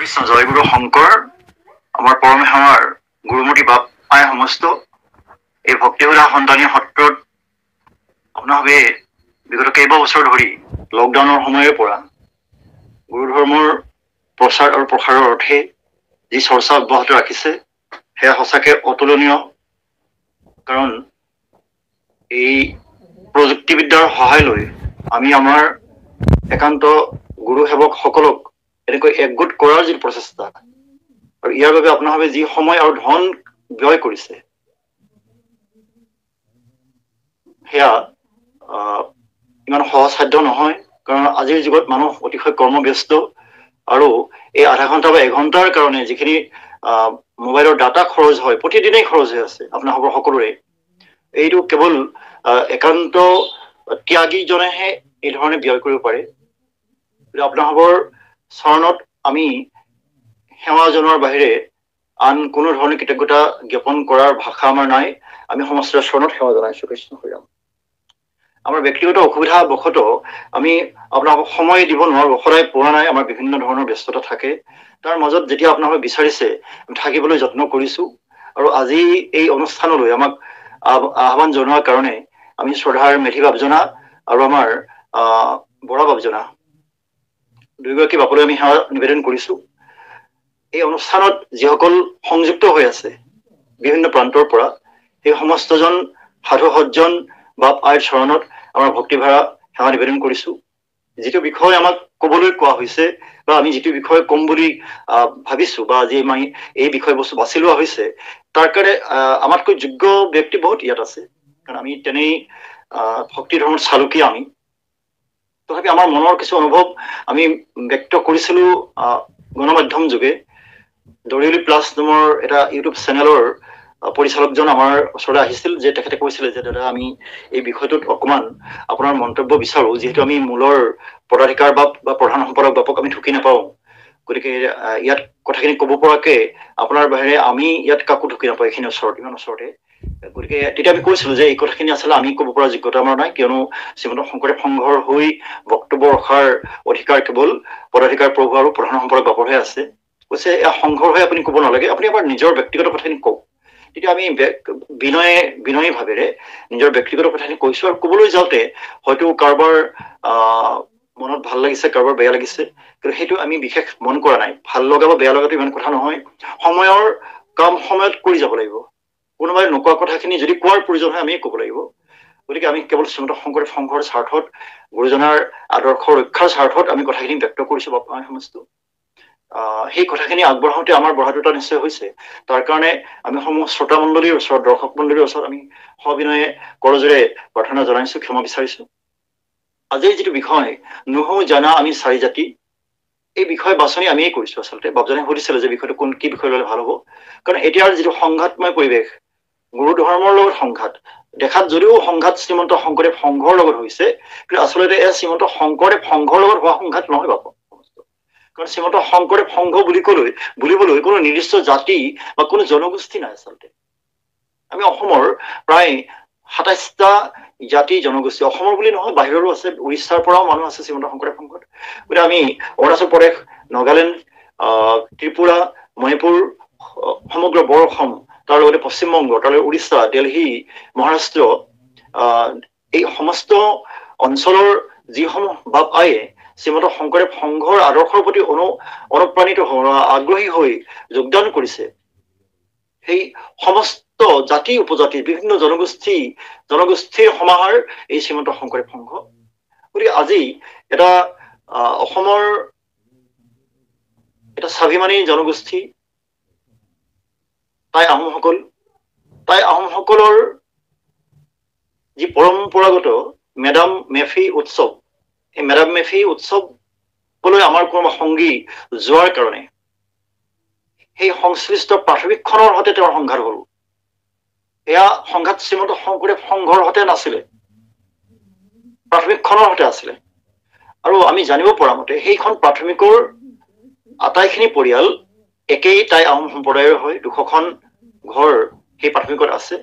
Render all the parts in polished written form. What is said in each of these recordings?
কৃষ্ণ জয়গুৰু শংকৰ আমাৰ পৰম সেৱাৰ গুৰুমতী বাপ আই সমস্ত এই ভক্তিসুধা সন্তানী সত্ৰত আপোনাভাৱে বিগত কেইবা বছৰ ধৰি লকডাউনৰ সময়ৰ পৰা গুৰু ধৰ্মৰ প্ৰচাৰ আৰু প্ৰসাৰৰ অৰ্থে যি চৰ্চা অব্যাহত ৰাখিছে সেয়া সঁচাকে অতুলনীয়। কাৰণ এই প্ৰযুক্তিবিদ্যাৰ সহায় লৈ আমি আমাৰ একান্ত গুৰু সেৱকসকলক এনেকৈ একগোট কৰাৰ যি প্ৰচেষ্টা আৰু ইয়াৰ বাবে আপোনাভাৱে যি সময় আৰু ধন ব্যয় কৰিছে সেয়া ইমান সহজসাধ্য নহয়। কাৰণ আজিৰ যুগত মানুহ অতিশয় কৰ্মব্যস্ত আৰু এই আধা ঘণ্টা বা এঘণ্টাৰ কাৰণে যিখিনি মোবাইলৰ ডাটা খৰচ হয় প্ৰতিদিনেই খৰচ হৈ আছে আপোনালোকৰ সকলোৰে। এইটো কেৱল একান্ত ত্যাগীজনেহে এই ধৰণে ব্যয় কৰিব পাৰে। আপোনালোকৰ চৰণত আমি সেৱা জনোৱাৰ বাহিৰে আন কোনো ধৰণৰ কৃতজ্ঞতা জ্ঞাপন কৰাৰ ভাষা আমাৰ নাই। আমি সমস্ত চৰণত সেৱা জনাইছো। কৃষ্ণ হৰিনাম। আমাৰ ব্যক্তিগত অসুবিধা বশতঃ আমি আপোনালোকক সময় দিব নোৱাৰো, সদায় পোৱা নাই, আমাৰ বিভিন্ন ধৰণৰ ব্যস্ততা থাকে। তাৰ মাজত যেতিয়া আপোনালোকে বিচাৰিছে থাকিবলৈ যত্ন কৰিছো আৰু আজি এই অনুষ্ঠানলৈ আমাক আহ্বান জনোৱাৰ কাৰণে আমি শ্ৰদ্ধাৰ মেধি বাপজনা আৰু আমাৰ বৰা বাপজনা দুয়োগৰাকী বাপলৈ আমি সেৱা নিবেদন কৰিছো। এই অনুষ্ঠানত যিসকল সংযুক্ত হৈ আছে বিভিন্ন প্ৰান্তৰ পৰা সেই সমস্তজন সাধু সজ্জন বাপ আইৰ চৰণত আমাৰ ভক্তিভাৰা সেৱা নিবেদন কৰিছো। যিটো বিষয় আমাক কবলৈ কোৱা হৈছে বা আমি যিটো বিষয় কম বুলি ভাবিছো বা আজি আমি এই বিষয়বস্তু বাছি লোৱা হৈছে তাৰ কাৰণে আমাতকৈ যোগ্য ব্যক্তি বহুত ইয়াত আছে। কাৰণ আমি তেনেই ভক্তি ধৰ্মৰ চালুকীয়া আমি। তথাপি আমাৰ মনৰ কিছু অনুভৱ আমি ব্যক্ত কৰিছিলো গণমাধ্যম যোগে। দৰিয়লি প্লাছ নামৰ এটা ইউটিউব চেনেলৰ পৰিচালকজন আমাৰ ওচৰলৈ আহিছিল, যে তেখেতে কৈছিলে যে দাদা আমি এই বিষয়টোত অকমান আপোনাৰ মন্তব্য বিচাৰো, যিহেতু আমি মূলৰ পদাধিকাৰ বা প্ৰধান সম্পাদক বাপক আমি ঢুকি নাপাওঁ। গতিকে ইয়াত কথাখিনি কব পৰাকে আপোনাৰ বাহিৰে আমি ইয়াত কাকো ঢুকি নাপাওঁ এইখিনি ওচৰত, ইমান ওচৰতে। গতিকে তেতিয়া আমি কৈছিলো যে এই কথাখিনি আচলতে আমি কব পৰা যোগ্যতা আমাৰ নাই, কিয়নো শ্ৰীমন্ত শংকৰদেৱ সংঘৰ হৈ বক্তব্য ৰখাৰ অধিকাৰ কেৱল পদাধিকাৰ প্ৰভু আৰু প্ৰধান সম্পাদক বাপৰহে আছে। কৈছে এয়া সংঘৰ হৈ আপুনি কব নালাগে, আপুনি আমাৰ নিজৰ ব্যক্তিগত কথাখিনি কওক। তেতিয়া আমি বিনয়ী ভাৱেৰে নিজৰ ব্যক্তিগত কথাখিনি কৈছো। আৰু কবলৈ যাওঁতে হয়তো কাৰোবাৰ মনত ভাল লাগিছে, কাৰোবাৰ বেয়া লাগিছে, কিন্তু সেইটো আমি বিশেষ মন কৰা নাই। ভাল লগা বা বেয়া লগাটো ইমান কথা নহয়। সময়ৰ কাম সময়ত কৰি যাব লাগিব। কোনোবাই নোকোৱা কথাখিনি যদি কোৱাৰ প্ৰয়োজন হয় আমি কব লাগিব। গতিকে আমি কেৱল শ্ৰীমন্ত শংকৰদেৱ সংঘৰ স্বাৰ্থত, গুৰুজনাৰ আদৰ্শ ৰক্ষাৰ স্বাৰ্থত আমি কথাখিনি ব্যক্ত কৰিছো বাপ আই সমস্ত। সেই কথাখিনি আগবঢ়াওঁতে আমাৰ বঢ়াটোতা নিশ্চয় হৈছে। তাৰ কাৰণে আমি সমূহ শ্ৰোতা মণ্ডলীৰ ওচৰত, দৰ্শক মণ্ডলীৰ ওচৰত আমি সবিনয়ে কৰজোৰে প্ৰাৰ্থনা জনাইছো, ক্ষমা বিচাৰিছো। আজিৰ যিটো বিষয় নহো জানা আমি চাৰি জাতি, এই বিষয় বাছনি আমিয়ে কৰিছো। আচলতে বাপজনে সুধিছিলে যে বিষয়টো কি বিষয় ললে ভাল হ'ব। কাৰণ এতিয়াৰ যিটো সংঘাতময় পৰিৱেশ, গুৰু ধৰ্মৰ লগত সংঘাত দেখাত যদিও সংঘাত শ্ৰীমন্ত শংকৰদেৱ সংঘৰ লগত হৈছে, কিন্তু আচলতে এয়া শ্ৰীমন্ত শংকৰদেৱ সংঘৰ লগত হোৱা সংঘাত নহয় বাপ। কাৰণ শ্ৰীমন্ত শংকৰদেৱ সংঘ বুলিবলৈ কোনো নিৰ্দিষ্ট জাতি বা কোনো জনগোষ্ঠী নাই। আচলতে আমি অসমৰ প্ৰায় ২৭টা জাতি জনগোষ্ঠী, অসমৰ বুলি নহয় বাহিৰৰো আছে, উৰিষ্যাৰ পৰাও মানুহ আছে শ্ৰীমন্ত শংকৰদেৱ সংঘত। গতিকে আমি অৰুণাচল প্ৰদেশ, নাগালেণ্ড, ত্ৰিপুৰা, মণিপুৰ, সমগ্ৰ বৰ অসম, তাৰ লগতে পশ্চিমবংগ, তাৰ লগতে উৰিষ্যা, দিল্লী, মহাৰাষ্ট্ৰ, এই সমস্ত অঞ্চলৰ যিসমূহ বাপ আয়ে শ্ৰীমন্ত শংকৰদেৱ সংঘৰ আদৰ্শৰ প্ৰতি অনুপ্ৰাণিত আগ্ৰহী হৈ যোগদান কৰিছে, সেই সমস্ত জাতি উপজাতি বিভিন্ন জনগোষ্ঠীৰ সমাহাৰ এই শ্ৰীমন্ত শংকৰদেৱ সংঘ। গতিকে আজি এটা অসমৰ এটা স্বাভিমানী জনগোষ্ঠী টাই আহোমসকলৰ যি পৰম্পৰাগত মেডাম মেফি উৎসৱ, এই মেডাম মেফি উৎসৱলৈ আমাৰ কোনো সংগী যোৱাৰ কাৰণে সেই সংশ্লিষ্ট প্ৰাথমিকখনৰ সৈতে তেওঁৰ সংঘাত হল। এয়া সংঘাত শ্ৰীমন্ত শংকৰদেৱ সংঘৰ সৈতে নাছিলে, প্ৰাথমিকখনৰ সৈতে আছিলে। আৰু আমি জানিব পৰা মতে সেইখন প্ৰাথমিকৰ আটাইখিনি পৰিয়াল একেই টাই আহোম সম্প্ৰদায়ৰ হয়। ২০০খন ঘৰ সেই প্ৰাথমিকত আছে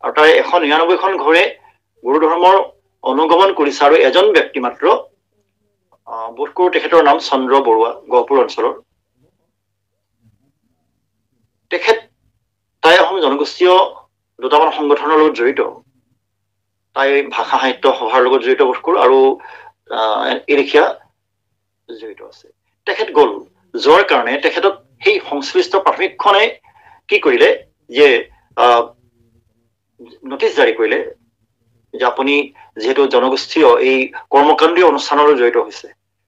আৰু তাৰে ১৯৯খন ঘৰে গুৰু ধৰ্মৰ অনুগমন কৰিছে। আৰু এজন ব্যক্তি মাত্ৰ, বোধ কৰো তেখেতৰ নাম চন্দ্ৰ বৰুৱা, গহপুৰ অঞ্চলৰ। জনগোষ্ঠীয় দুটামান সংগঠনৰ লগত জড়িত তাই ভাষা সাহিত্য সভাৰ লগত জড়িত বোধ কৰোঁ আৰু এই লেখীয়া জড়িত আছে তেখেত গ'ল যোৱাৰ কাৰণে তেখেতক সেই সংশ্লিষ্ট প্ৰাথমিকখনে কি কৰিলে যে নটিচ জাৰি কৰিলে যে আপুনি যেহেতু জনগোষ্ঠীয় এই কৰ্মকাণ্ডীয় অনুষ্ঠানৰ জড়িত হৈছে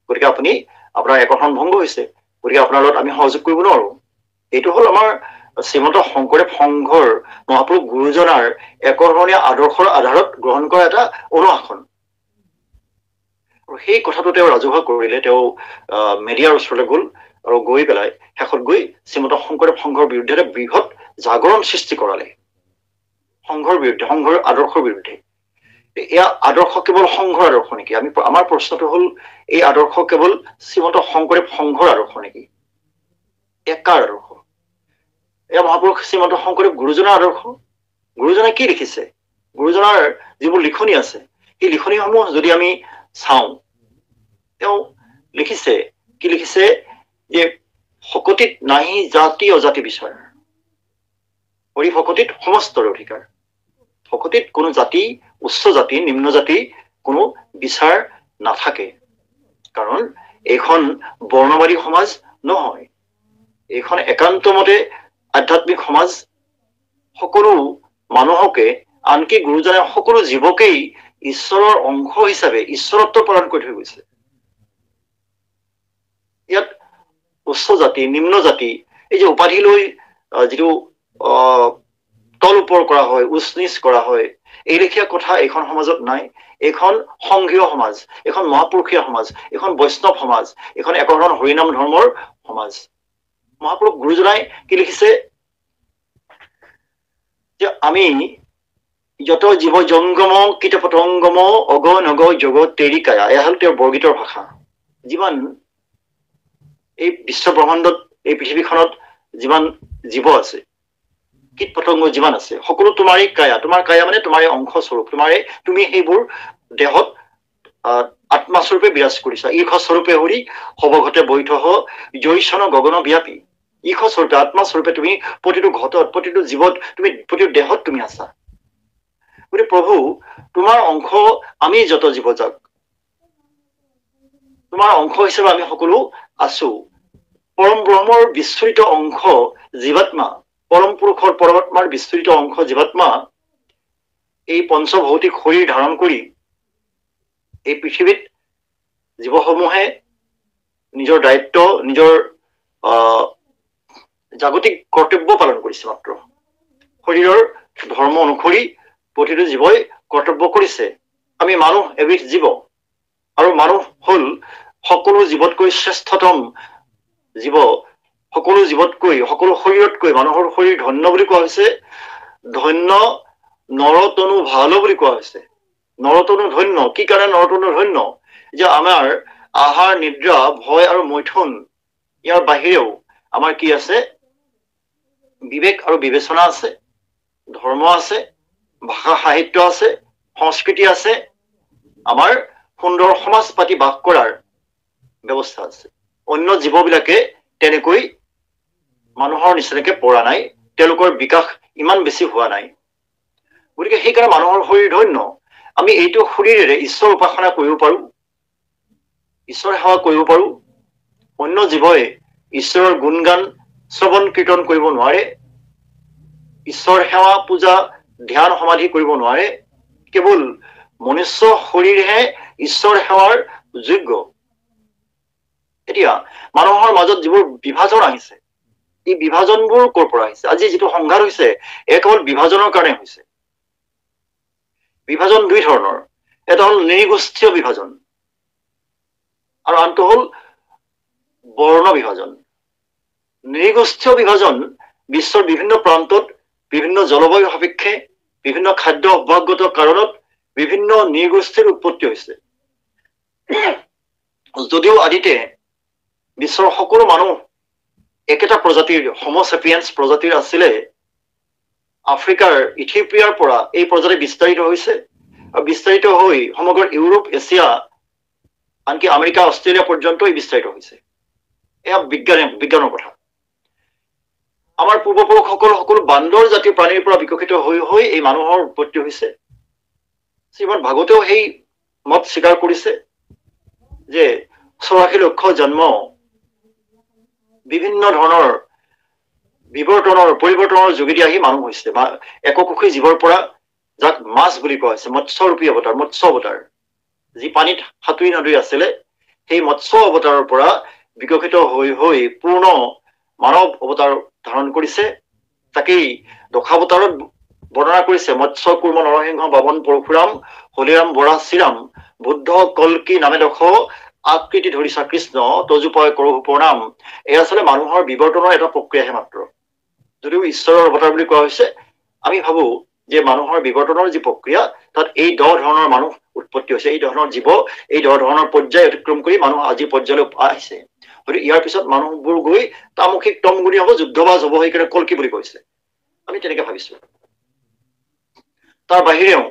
গতিকে আপুনি আপোনাৰ একৰ্ষণ ভংগ হৈছে গতিকে আপোনাৰ লগত আমি সহযোগ কৰিব নোৱাৰো এইটো হ'ল আমাৰ শ্ৰীমন্ত শংকৰদেৱ সংঘৰ মহাপুৰুষ গুৰুজনাৰ একৰ্ষণীয় আদৰ্শৰ আধাৰত গ্ৰহণ কৰা এটা অনুশাসন আৰু সেই কথাটো তেওঁ ৰাজহুৱা কৰিলে তেওঁ মিডিয়াৰ ওচৰলৈ গ'ল আৰু গৈ পেলাই শেষত গৈ শ্ৰীমন্ত শংকৰদেৱ সংঘৰ বিৰুদ্ধে এটা বৃহৎ জাগৰণ সৃষ্টি কৰালে সংঘৰ বিৰুদ্ধে সংঘৰ আদৰ্শৰ বিৰুদ্ধে এয়া আদৰ্শ কেৱল সংঘৰ আদৰ্শ নেকি আমাৰ প্ৰশ্নটো হ'ল এই আদৰ্শ কেৱল শ্ৰীমন্ত শংকৰদেৱ সংঘৰ আদৰ্শ নেকি কাৰ আদৰ্শ এয়া মহাপুৰুষ শ্ৰীমন্ত শংকৰদেৱ গুৰুজনাৰ আদৰ্শ গুৰুজনাই কি লিখিছে গুৰুজনাৰ যিবোৰ লিখনি আছে সেই লিখনিসমূহ যদি আমি চাওঁ তেওঁ লিখিছে কি লিখিছে যে শকতিত নাহি জাতি অজাতি বিচাৰ হৰি ভকতিত সমস্তৰ অধিকাৰ ভকতিত কোনো জাতি উচ্চ জাতি নিম্ন জাতি কোনো বিচাৰ নাথাকে কাৰণ এইখন বৰ্ণবাদী সমাজ নহয় এইখন একান্তমতে আধ্যাত্মিক সমাজ সকলো মানুহকে আনকি গুৰুজনাই সকলো জীৱকেই ঈশ্বৰৰ অংশ হিচাপে ঈশ্বৰত্ব প্ৰদান কৰি থৈ গৈছে ইয়াত উচ্চ জাতি নিম্ন জাতি এই যে উপাধি লৈ যিটো তল ওপৰ কৰা হয় উচ্চ নিচ কৰা হয় এই লেখীয়া কথা এইখন সমাজত নাই এইখন সংঘীয় সমাজ এখন মহাপুৰুষীয় সমাজ এখন বৈষ্ণৱ সমাজ এখন একৰ্ষণ হৰিনাম ধৰ্মৰ সমাজ মহাপুৰুষ গুৰুজনাই কি লিখিছে যে আমি যত জীৱ জংগম কীট পতংগম অগ নগ যোগ তেৰিকায়া এয়া হ'ল তেওঁৰ বৰগীতৰ ভাষা যিমান এই বিশ্ব ব্ৰহ্মাণ্ডত এই পৃথিৱীখনত যিমান জীৱ আছে কীট পতংগ যিমান আছে সকলো তোমাৰেই কায়া তোমাৰ কায়া মানে তোমাৰে অংশ স্বৰূপ তুমি সেইবোৰ দেহত আত্মাস্বৰূপে বিৰাজ কৰিছা ঈৰ্ষ স্বৰূপে হৰি সবঘতে বৈঠহ জৈছন গগন ব্যাপী ঈৰ্ষ স্বৰূপে আত্মাস্বৰূপে তুমি প্ৰতিটো ঘটত প্ৰতিটো জীৱত তুমি প্ৰতিটো দেহত তুমি আছা গতিকে প্ৰভু তোমাৰ অংশ আমি যত জীৱ যাক তোমাৰ অংশ হিচাপে আমি সকলো আছো পৰম ব্ৰহ্মৰ বিস্তৃত অংশ জীৱাত্মা পৰম পুৰুষৰ পৰমাত্মাৰ বিস্তৃত অংশ জীৱাত্মা এই পঞ্চভৌতিক শৰীৰ ধাৰণ কৰি এই পৃথিৱীত জীৱসমূহে নিজৰ দায়িত্ব নিজৰ জাগতিক কৰ্তব্য পালন কৰিছে মাত্ৰ শৰীৰৰ ধৰ্ম অনুসৰি প্ৰতিটো জীৱই কৰ্তব্য কৰিছে আমি মানুহ এবিধ জীৱ আৰু মানুহ হল সকলো জীৱতকৈ শ্ৰেষ্ঠতম জীৱ সকলো জীৱতকৈ সকলো শৰীৰতকৈ মানুহৰ শৰীৰ ধন্য বুলি কোৱা হৈছে ধন্য নৰতনু ভাল বুলি কোৱা হৈছে নৰতনু ধন্য কি কাৰণে নৰতনু ধন্য যে আমাৰ আহাৰ নিদ্ৰা ভয় আৰু মৈথুন ইয়াৰ বাহিৰেও আমাৰ কি আছে বিবেক আৰু বিবেচনা আছে ধৰ্ম আছে ভাষা সাহিত্য আছে সংস্কৃতি আছে আমাৰ সুন্দৰ সমাজ পাতি বাস কৰাৰ ব্যৱস্থা আছে অন্য জীৱবিলাকে তেনেকৈ মানুহৰ নিচিনাকে পৰা নাই তেওঁলোকৰ বিকাশ ইমান বেছি হোৱা নাই গতিকে সেইকাৰণে মানুহৰ শৰীৰ ধন্য আমি এইটো শৰীৰেৰে ঈশ্বৰ উপাসনা কৰিব পাৰো ঈশ্বৰ সেৱা কৰিব পাৰো অন্য জীৱই ঈশ্বৰৰ গুণগান শ্ৰৱণ কীৰ্তন কৰিব নোৱাৰে ঈশ্বৰ সেৱা পূজা ধ্যান সমাধি কৰিব নোৱাৰে কেৱল মনুষ্য শৰীৰহে ঈশ্বৰ সেৱাৰ যোগ্য এতিয়া মানুহৰ মাজত যিবোৰ বিভাজন আহিছে এই বিভাজনবোৰ ক'ৰ পৰা আহিছে আজি যিটো সংঘাত হৈছে এয়া কেৱল বিভাজনৰ কাৰণে হৈছে বিভাজন দুই ধৰণৰ এটা হ'ল নৃগোষ্ঠীয় বিভাজন আৰু আনটো হ'ল বৰ্ণ বিভাজন নৃগোষ্ঠীয় বিভাজন বিশ্বৰ বিভিন্ন প্ৰান্তত বিভিন্ন জলবায়ু সাপেক্ষে বিভিন্ন খাদ্য অভ্যাসগত কাৰণত বিভিন্ন নৃগোষ্ঠীৰ উৎপত্তি হৈছে যদিও আদিতে বিশ্বৰ সকলো মানুহ একেটা প্ৰজাতিৰ হোমোসেপিয়েন্স প্ৰজাতিৰ আছিলে আফ্ৰিকাৰ ইথিওপিয়াৰ পৰা এই প্ৰজাতি বিস্তাৰিত হৈছে আৰু বিস্তাৰিত হৈ সমগ্ৰ ইউৰোপ এছিয়া আনকি আমেৰিকা অষ্ট্ৰেলিয়া পৰ্যন্ত বিস্তাৰিত হৈছে এয়া বিজ্ঞানৰ কথা আমাৰ পূৰ্বপুৰুষসকল সকলো বান্দৰ জাতীয় প্ৰাণীৰ পৰা বিকশিত হৈ হৈ এই মানুহৰ উৎপত্তি হৈছে। শ্ৰীমদ ভাগৱতেও সেই মত স্বীকাৰ কৰিছে যে 84 লক্ষ জন্ম বিভিন্ন ধৰণৰ পৰিৱৰ্তনৰ যোগেদি আহি মানুহ হৈছে। এককোষী জীৱৰ পৰা, যাক মাছ বুলি কোৱা হৈছে, মৎস্যৰূপী অৱতাৰ, মৎস্য অৱতাৰ, যি পানীত সাঁতুৰি নাদুৰি আছিলে, সেই মৎস্য অৱতাৰৰ পৰা বিকশিত হৈ হৈ পূৰ্ণ মানৱ অৱতাৰ ধাৰণ কৰিছে। তাকেই দশাৱতাৰত বৰ্ণনা কৰিছে। মৎস্য কুৰ্ম নৰসিংহ বামন পৰশুৰাম হলিৰাম বৰা শ্ৰীৰাম বুদ্ধ কল্কি নামে দশ আকৃতি ধৰিছা কৃষ্ণ তজুপয় কৰহু প্ৰণাম। এয়া আচলতে মানুহৰ বিৱৰ্তনৰ এটা প্ৰক্ৰিয়াহে মাত্ৰ। যদিও ঈশ্বৰৰ অৱতাৰ বুলি কোৱা হৈছে, আমি ভাবো যে মানুহৰ বিৱৰ্তনৰ যি প্ৰক্ৰিয়া, তাত এই 10 ধৰণৰ মানুহ উৎপত্তি হৈছে, এই ধৰণৰ জীৱ, এই 10 ধৰণৰ পৰ্যায় অতিক্ৰম কৰি মানুহ আজিৰ পৰ্যায়লৈ আহিছে। গতিকে ইয়াৰ পিছত মানুহবোৰ গৈ তামসিক তমগুণী হ'ব, যুদ্ধবাজ হ'ব, সেইকাৰণে কল্কি বুলি কৈছে। আমি তেনেকে ভাবিছো। তাৰ বাহিৰেও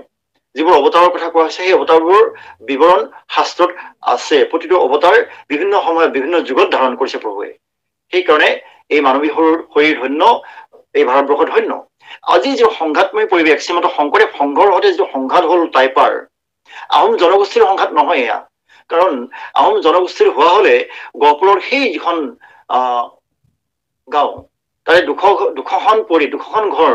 যিবোৰ অৱতাৰৰ কথা কোৱা হৈছে, সেই অৱতাৰবোৰৰ বিৱৰণ শাস্ত্ৰত আছে। প্ৰতিটো অৱতাৰ বিভিন্ন সময়ত বিভিন্ন যুগত ধাৰণ কৰিছে প্ৰভুৱে। সেইকাৰণে এই মানৱী শৰীৰ ধন্য, এই ভাৰতবৰ্ষ ধন্য। আজি যি সংঘাতময় পৰিৱেশ, শ্ৰীমন্ত শংকৰদেৱ সংঘৰ সৈতে যিটো সংঘাত হ'ল টাইপাৰ, আহোম জনগোষ্ঠীৰ সংঘাত নহয় এয়া। কাৰণ আহোম জনগোষ্ঠীৰ হোৱা হলে গহপুৰৰ সেই যিখন গাঁও, তাৰে দুশখন ঘৰ,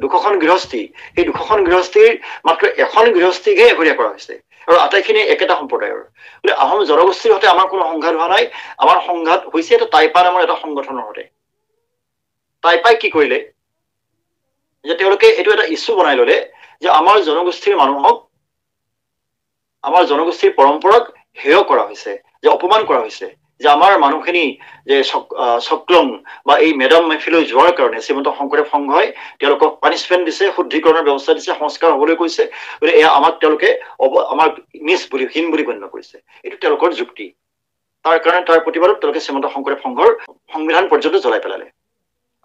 200খন গৃহস্থী, সেই 200খন গৃহস্থীৰ মাত্ৰ এখন গৃহস্থীকহে এঘৰীয়া কৰা হৈছে, আৰু আটাইখিনি একেটা সম্প্ৰদায়ৰ। গতিকে আহোম জনগোষ্ঠীৰ সৈতে আমাৰ কোনো সংঘাত হোৱা নাই। আমাৰ সংঘাত হৈছে এটা টাইপা নামৰ এটা সংগঠনৰ সৈতে। টাইপাই কি কৰিলে যে তেওঁলোকে এইটো এটা ইছ্যু বনাই ললে যে আমাৰ জনগোষ্ঠীৰ মানুহক, আমাৰ জনগোষ্ঠীৰ পৰম্পৰাক হেয় কৰা হৈছে, যে অপমান কৰা হৈছে, যে আমাৰ মানুহখিনি যে চক্ৰং বা এই মেডাম মেফিলৈ যোৱাৰ কাৰণে শ্ৰীমন্ত শংকৰদেৱ সংঘই তেওঁলোকক পানিছমেণ্ট দিছে, শুদ্ধিকৰণৰ ব্যৱস্থা দিছে, সংস্কাৰ হবলৈ কৈছে। গতিকে এয়া আমাক তেওঁলোকে আমাক নিজ বুলি, হীন বুলি গণ্য কৰিছে। এইটো তেওঁলোকৰ যুক্তি। তাৰ কাৰণে তাৰ প্ৰতিবাদত তেওঁলোকে শ্ৰীমন্ত শংকৰদেৱ সংঘৰ সংবিধান পৰ্যন্ত জ্বলাই পেলালে।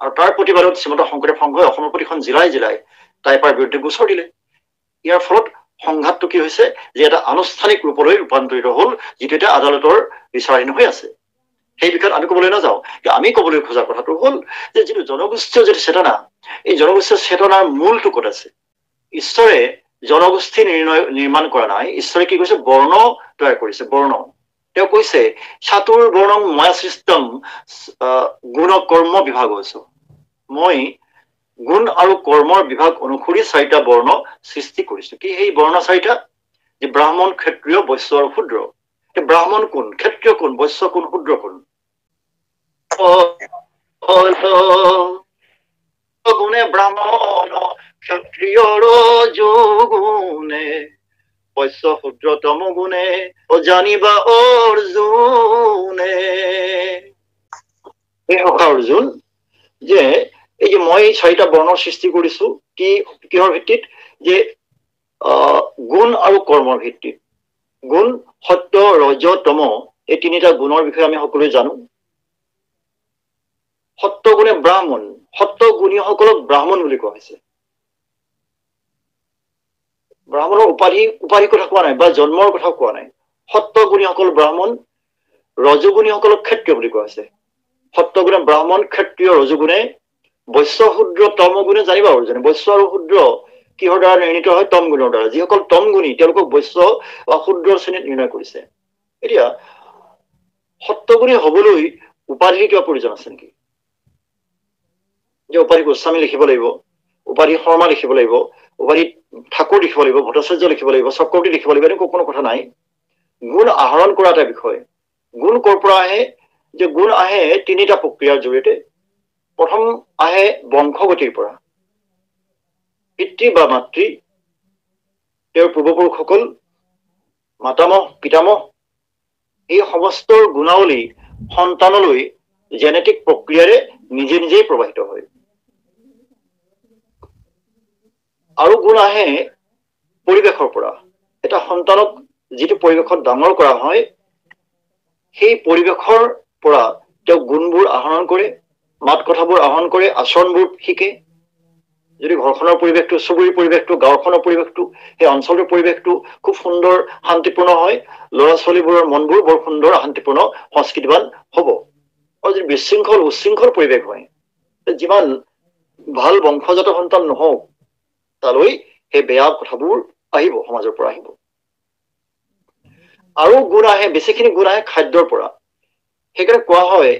আৰু তাৰ প্ৰতিবাদত শ্ৰীমন্ত শংকৰদেৱ সংঘই অসমৰ প্ৰতিখন জিলাই জিলাই টাইপাৰ বিৰুদ্ধে গোচৰ দিলে। ইয়াৰ ফলত সংঘাতটো কি হৈছে যে এটা আনুষ্ঠানিক ৰূপলৈ ৰূপান্তৰিত হল, যিটো এতিয়া আদালতৰ বিচাৰাধীন হৈ আছে। সেই বিষয়ত আমি ক'বলৈ নাযাওঁ। আমি ক'বলৈ খোজা কথাটো হ'ল যে যিটো জনগোষ্ঠীয় যিটো চেতনা, এই জনগোষ্ঠীয় চেতনাৰ মূলটো ক'ত আছে? ঈশ্বৰে জনগোষ্ঠী নিৰ্মাণ কৰা নাই। ঈশ্বৰে কি কৈছে? বৰ্ণ তৈয়াৰ কৰিছে। বৰ্ণ তেওঁ কৈছে চাতুৰ বৰ্ণং ময়া সৃষ্টম গুণ কৰ্ম বিভাগ হৈছো। মই গুণ আৰু কৰ্মৰ বিভাগ অনুসৰি 4টা বৰ্ণ সৃষ্টি কৰিছো। কি সেই বৰ্ণ 4টা? যে ব্ৰাহ্মণ, ক্ষত্ৰিয়, বৈশ্য আৰু শূদ্ৰ। ব্ৰাহ্মণ কোন, ক্ষত্ৰিয় কোন, বৈশ্য কোন, শূদ্ৰ কোন? গুণে ব্ৰাহ্মণ ক্ষত্ৰিয়ৰ যোগুণে বৈশ্য শূদ্ৰ তম গুণে জানিবা অৰ্জুনে। অৰ্জুন, যে এই যে মই 4টা বৰ্ণৰ সৃষ্টি কৰিছো, কিহৰ ভিত্তিত? যে গুণ আৰু কৰ্মৰ ভিত্তিত। গুণ সত্য, ৰজ, তম, এই 3টা গুণৰ বিষয়ে আমি সকলোৱে জানো। সত্য গুণে ব্ৰাহ্মণ, সত্য গুণীসকলক ব্ৰাহ্মণ বুলি কোৱা হৈছে। ব্ৰাহ্মণৰ উপাধি কথা কোৱা নাই বা জন্মৰ কথা কোৱা নাই। সত্য গুণীসকল ব্ৰাহ্মণ, ৰজগুণীসকলক ক্ষত্ৰিয় বুলি কোৱা হৈছে। সত্য গুণে ব্ৰাহ্মণ, ক্ষত্ৰিয়, ৰজগুণে বৈশ্য শূদ্ৰ তম গুণে জানিবা অৰ্জুনে। বৈশ্য আৰু শূদ্ৰ কিহৰ দ্বাৰা নিৰ্ণীত হয়? তম গুণৰ দ্বাৰা। যিসকল তম গুণী তেওঁলোকক বৈশ্য বা শূদ্ৰৰ শ্ৰেণীত নিৰ্ণয় কৰিছে। এতিয়া সত্যগুণী হবলৈ উপাধিৰ কিবা প্ৰয়োজন আছে নেকি? যে উপাধি গোস্বামী লিখিব লাগিব, উপাধি শৰ্মা লিখিব লাগিব, উপাধি ঠাকুৰ লিখিব লাগিব, ভট্টাচাৰ্য লিখিব লাগিব, চক্ৰৱৰ্তী লিখিব লাগিব, এনেকুৱা কোনো কথা নাই। গুণ আহৰণ কৰা এটা বিষয়। গুণ ক'ৰ পৰা আহে? যে গুণ আহে 3টা প্ৰক্ৰিয়াৰ জৰিয়তে। প্ৰথম আহে বংশগতিৰ পৰা। পিতৃ বা মাতৃ, তেওঁৰ পূৰ্বপুৰুষসকল, মাতামহ, পিতামহ, এই সমস্ত গুণাৱলী সন্তানলৈ জেনেটিক প্ৰক্ৰিয়াৰে নিজে নিজেই প্ৰবাহিত হয়। আৰু গুণ আহে পৰিৱেশৰ পৰা। এটা সন্তানক যিটো পৰিৱেশত ডাঙৰ কৰা হয়, সেই পৰিৱেশৰ পৰা তেওঁ গুণবোৰ আহৰণ কৰে, মাত কথাবোৰ আহৰণ কৰে, আচৰণবোৰ শিকে। যদি ঘৰখনৰ পৰিৱেশটো, চুবুৰীৰ পৰিৱেশটো, গাঁওখনৰ পৰিৱেশটো, সেই অঞ্চলটোৰ পৰিৱেশটো খুব সুন্দৰ শান্তিপূৰ্ণ হয়, ল'ৰা ছোৱালীবোৰৰ মনবোৰ বৰ সুন্দৰ শান্তিপূৰ্ণ সংস্কৃতিবান হব। আৰু যদি বিশৃংখল উচ্ছৃংখল পৰিৱেশ হয়, যিমান ভাল বংশজাত সন্তান নহওক তালৈ সেই বেয়া কথাবোৰ আহিব, সমাজৰ পৰা আহিব। আৰু গুণ আহে, বেছিখিনি গুণ আহে খাদ্যৰ পৰা। সেইকাৰণে কোৱা হয়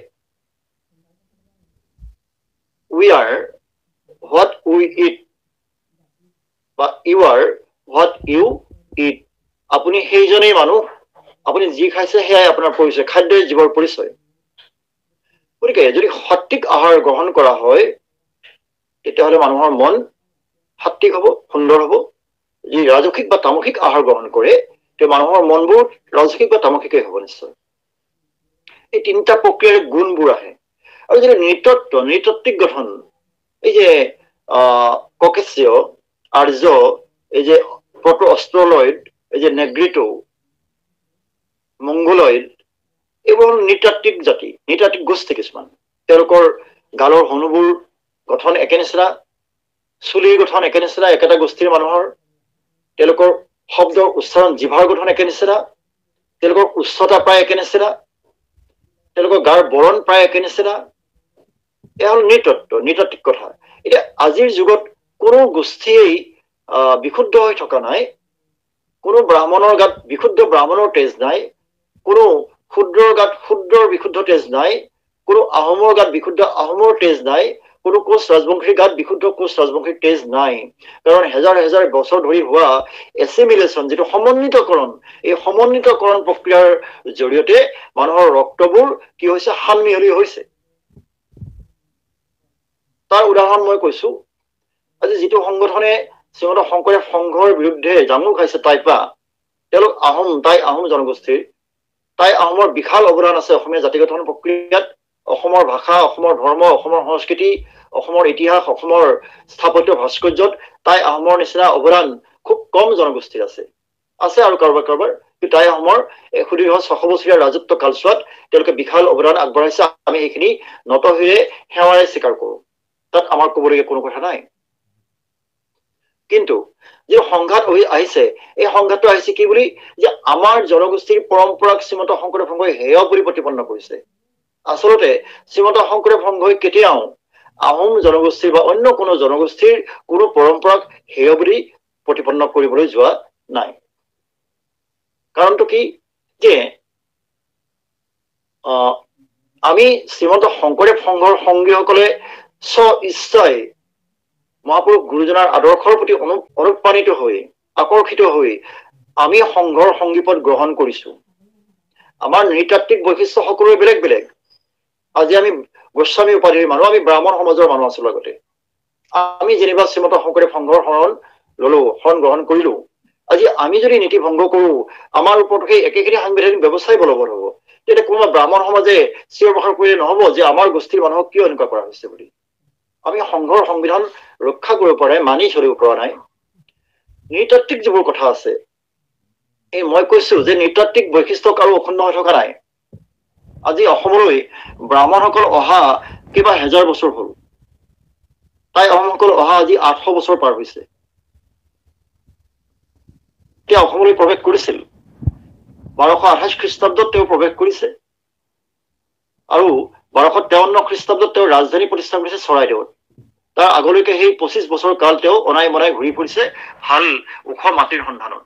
we are what we eat বা you are what you eat। আপুনি সেইজনেই মানুহ, আপুনি যি খাইছে সেয়াই আপোনাৰ পৰিচয়, খাদ্যই জীৱৰ পৰিচয়। গতিকে যদি সঠিক আহাৰ গ্ৰহণ কৰা হয় তেতিয়াহ'লে মানুহৰ মন সাত্বিক হ'ব, সুন্দৰ হ'ব। যি ৰাজসিক বা তামসিক আহাৰ গ্ৰহণ কৰে তেওঁ মানুহৰ মনবোৰ ৰাজসিক বা তামসিকেই হ'ব নিশ্চয়। এই তিনিটা প্ৰক্ৰিয়াৰে গুণবোৰ আহে। আৰু যদি নৃতত্ত্বিক গঠন, এই যে ককেশীয়, আৰ্য, এই যে প্ৰটো অষ্ট্ৰলয়েড, এই যে নেগ্ৰিটো, মংগোলয়েড, এইবোৰ হ'ল নৃতাত্ত্বিক জাতি, নৃতাত্ত্বিক গোষ্ঠী কিছুমান। তেওঁলোকৰ গালৰ হনুবোৰ গঠন একে নিচিনা, চুলিৰ গঠন একে নিচিনা, একেটা গোষ্ঠীৰ মানুহৰ। তেওঁলোকৰ শব্দৰ উচ্চাৰণ, জিভাৰ গঠন একে নিচিনা, তেওঁলোকৰ উচ্চতা প্ৰায় একে নিচিনা, তেওঁলোকৰ গাৰ বৰণ প্ৰায় একে নিচিনা। এয়া হ'ল নৃতাত্ত্বিক কথা। এতিয়া আজিৰ যুগত কোনো গোষ্ঠীয়েই বিশুদ্ধ হৈ থকা নাই। কোনো ব্ৰাহ্মণৰ গাত বিশুদ্ধ ব্ৰাহ্মণৰ তেজ নাই, কোনো শূদ্ৰৰ গাত শূদ্ৰৰ বিশুদ্ধ তেজ নাই, কোনো আহোমৰ গাত বিশুদ্ধ আহোমৰ তেজ নাই, কোনো কোচ ৰাজবংশীৰ গাত বিশুদ্ধ কোচ ৰাজবংশীৰ তেজ নাই। কাৰণ হেজাৰ হেজাৰ বছৰ ধৰি হোৱা এছিমিলেশ্যন, যিটো সমন্বিতকৰণ, এই সমন্বিতকৰণ প্ৰক্ৰিয়াৰ জৰিয়তে মানুহৰ ৰক্তবোৰ কি হৈছে, সানমিহলি হৈছে। তাৰ উদাহৰণ মই কৈছো, আজি যিটো সংগঠনে শ্ৰীমন্ত শংকৰদেৱ সংঘৰ বিৰুদ্ধে জামু খাইছে টাইপা, তেওঁলোক আহোম, তাই আহোম জনগোষ্ঠীৰ। তাই আহোমৰ বিশাল অৱদান আছে অসমীয়া জাতি গঠন প্ৰক্ৰিয়াত। অসমৰ ভাষা, অসমৰ ধৰ্ম, অসমৰ সংস্কৃতি, অসমৰ ইতিহাস, অসমৰ স্থাপত্য ভাস্কৰ্যত তাই আহোমৰ নিচিনা অৱদান খুব কম জনগোষ্ঠীৰ আছে আৰু কাৰোবাৰ কাৰোবাৰ। কিন্তু তাই আহোমৰ সুদীৰ্ঘ 600 বছৰীয়া ৰাজত্ব কালছোৱাত তেওঁলোকে বিশাল অৱদান আগবঢ়াইছে। আমি সেইখিনি নতশিৰে সেৱাৰে স্বীকাৰ কৰো, তাত আমাৰ কবলগীয়া কোনো কথা নাই। কিন্তু যি সংঘাত আহিছে, এই সংঘাতটো আহিছে কি বুলি, যে আমাৰ জনগোষ্ঠীৰ পৰম্পৰাক শ্ৰীমন্ত শংকৰদেৱ সংঘই হেয় বুলি প্ৰতিপন্ন কৰিছে। আচলতে শ্ৰীমন্ত শংকৰদেৱ সংঘই কেতিয়াও আহোম জনগোষ্ঠীৰ বা অন্য কোনো জনগোষ্ঠীৰ কোনো পৰম্পৰাক হেয় বুলি প্ৰতিপন্ন কৰিবলৈ যোৱা নাই। কাৰণটো কি, যে আমি শ্ৰীমন্ত শংকৰদেৱ সংঘৰ সংগীসকলে স্ব ইচ্ছাই মহাপুৰুষ গুৰুজনাৰ আদৰ্শৰ প্ৰতি অনুপ্ৰাণিত হৈ, আকৰ্ষিত হৈ আমি সংঘৰ সংগীপদ গ্ৰহণ কৰিছো। আমাৰ নৃতাত্ত্বিক বৈশিষ্ট্য সকলোৰে বেলেগ বেলেগ। আজি আমি গোস্বামী উপাধিৰ মানুহ, আমি ব্ৰাহ্মণ সমাজৰ মানুহ আছিলো আগতে। আমি যেনিবা শ্ৰীমন্ত শংকৰদেৱ সংঘৰ শৰণ ললো, শৰণ গ্ৰহণ কৰিলো। আজি আমি যদি নীতি ভংগ কৰো, আমাৰ ওপৰত সেই একেখিনি সাংবিধানিক ব্যৱস্থাই বলবৎ হব। তেতিয়া কোনোবা ব্ৰাহ্মণ সমাজে চিঞৰ বাখৰ কৰিলে নহব যে আমাৰ গোষ্ঠীৰ মানুহক কিয় এনেকুৱা কৰা হৈছে বুলি। আমি সংঘৰ সংবিধান ৰক্ষা কৰিব পৰা নাই, মানি চলিব পৰা নাই। নৃতাত্ত্বিক যিবোৰ কথা আছে, এই মই কৈছো যে নৃতাত্ত্বিক বৈশিষ্ট্য কাৰো অক্ষুণ্ণ হৈ থকা নাই। আজি অসমলৈ ব্ৰাহ্মণসকল অহা কেইবা হেজাৰ বছৰ হল। তাই আহোমসকল অহা আজি 800 বছৰ পাৰ হৈছে। তেওঁ অসমলৈ প্ৰৱেশ কৰিছিল 1228 খ্ৰীষ্টাব্দত তেওঁ প্ৰৱেশ কৰিছে, আৰু 1253 খ্ৰীষ্টাব্দত তেওঁ ৰাজধানী প্ৰতিষ্ঠা কৰিছে চৰাইদেউত। তাৰ আগলৈকে সেই 25 বছৰ কাল তেওঁ অনাই মনাই ঘূৰি ফুৰিছে ভাল ওখ মাটিৰ সন্ধানত।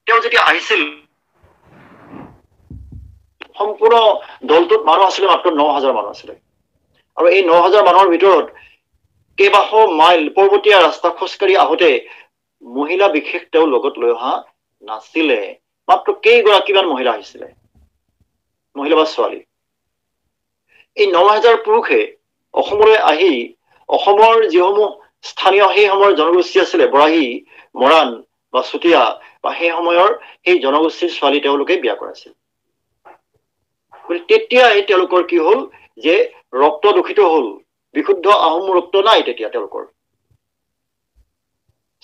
তেওঁ যেতিয়া আহিছিল সম্পূৰ্ণ দলটোত মানুহ আছিলে মাত্ৰ 9000 মানুহ আছিলে। আৰু এই 9000 মানুহৰ ভিতৰত কেইবাশ মাইল পৰ্বতীয়া ৰাস্তা খোজকাঢ়ি আহোঁতে মহিলা বিশেষ তেওঁ লগত লৈ অহা নাছিলে। মাত্ৰ কেইগৰাকীমান মহিলা আহিছিলে, মহিলা বা ছোৱালী। এই 9000 পুৰুষে অসমলৈ আহি অসমৰ যিসমূহ স্থানীয় সেই সময়ৰ জনগোষ্ঠী আছিলে, বৰাহী, মৰাণ বা চুতীয়া বা সেই সময়ৰ সেই জনগোষ্ঠীৰ ছোৱালী তেওঁলোকে বিয়া কৰাইছিল। তেতিয়াই তেওঁলোকৰ কি হল, যে ৰক্ত দূষিত হল, বিশুদ্ধ আহোম ৰক্ত নাই তেতিয়া তেওঁলোকৰ।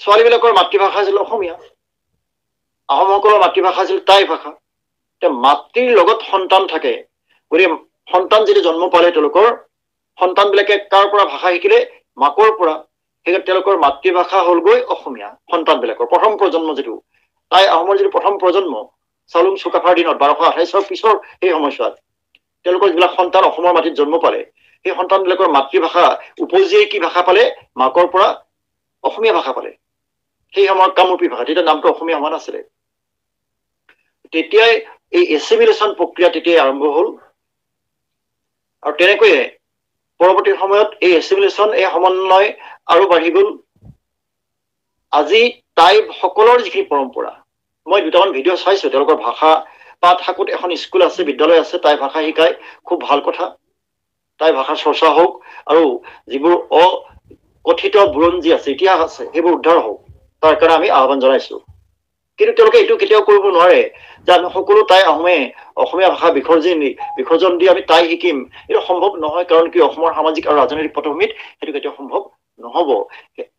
ছোৱালীবিলাকৰ মাতৃভাষা আছিল অসমীয়া, আহোমসকলৰ মাতৃভাষা আছিল টাই ভাষা। মাতৃৰ লগত সন্তান থাকে, গতিকে সন্তান যেতিয়া জন্ম পালে তেওঁলোকৰ সন্তানবিলাকে কাৰ পৰা ভাষা শিকিলে, মাকৰ পৰা। সেইকাৰণে তেওঁলোকৰ মাতৃভাষা হলগৈ অসমীয়া। সন্তানবিলাকৰ প্ৰথম প্ৰজন্ম যিটো টাই আহোমৰ যিটো প্ৰথম প্ৰজন্ম, চাওলুং চুকাফাৰ দিনত 1228 পিছৰ সেই সময়ছোৱাত তেওঁলোকৰ যিবিলাক সন্তান অসমৰ মাটিত জন্ম পালে, সেই সন্তানবিলাকৰ মাতৃভাষা উপজিয়ে কি ভাষা পালে? মাকৰ পৰা অসমীয়া ভাষা পালে। সেই সময়ত কামৰূপী ভাষা, তেতিয়া নামটো অসমীয়া হোৱা নাছিলে। তেতিয়াই এই এছিমিলেশ্যন প্ৰক্ৰিয়া তেতিয়াই আৰম্ভ হ'ল। আৰু তেনেকৈয়ে পৰৱৰ্তী সময়ত এই এছিমিলেশ্যন, এই সমন্বয় আৰু বাঢ়ি গ'ল। আজি টাই সকলৰ যিখিনি পৰম্পৰা, মই দুটামান ভিডিঅ' চাইছো, তেওঁলোকৰ ভাষা পাঠশাকুত এখন স্কুল আছে, বিদ্যালয় আছে, টাই ভাষা শিকায়, খুব ভাল কথা। টাই ভাষাৰ চৰ্চা হওক আৰু যিবোৰ অকথিত বুৰঞ্জী আছে, ইতিহাস আছে, সেইবোৰ উদ্ধাৰ হওক, তাৰ কাৰণে আমি আহ্বান জনাইছো। কিন্তু তেওঁলোকে এইটো কেতিয়াও কৰিব নোৱাৰে যে আমি সকলো টাই আহোমে অসমীয়া ভাষা বিসৰ্জন দি আমি টাই শিকিম। এইটো সম্ভৱ নহয়, কাৰণ কি অসমৰ সামাজিক আৰু ৰাজনৈতিক পটভূমিত সেইটো কেতিয়াও সম্ভৱ নহব।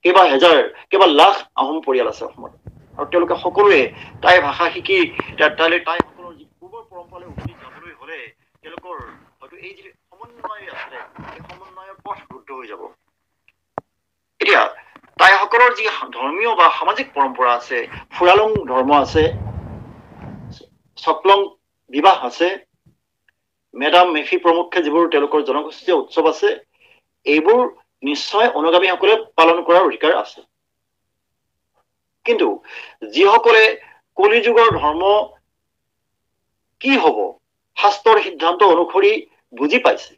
কেইবা হেজাৰ, কেইবা লাখ আহোম পৰিয়াল আছে অসমত, আৰু তেওঁলোকে সকলোৱে টাই ভাষা শিকি টাইসকলৰ যি পূৰ্বৰ পৰম্পৰালৈ উভতি যাবলৈ হলে তেওঁলোকৰ হয়তো এই যি সমন্বয় আছে, এই সমন্বয়ৰ পথ ৰুদ্ধ হৈ যাব। এতিয়া টাইসকলৰ যি ধৰ্মীয় বা সামাজিক পৰম্পৰা আছে, ফুৰালুং ধৰ্ম আছে, চকলং বিবাহ আছে, মেডাম মেফি প্ৰমুখ্যে যিবোৰ তেওঁলোকৰ জনগোষ্ঠীয় উৎসৱ আছে, এইবোৰ নিশ্চয় অনুগামীসকলে পালন কৰাৰ অধিকাৰ আছে। কিন্তু যিসকলে কলি যুগৰ ধৰ্ম কি হব শাস্ত্ৰৰ সিদ্ধান্ত অনুসৰি বুজি পাইছে,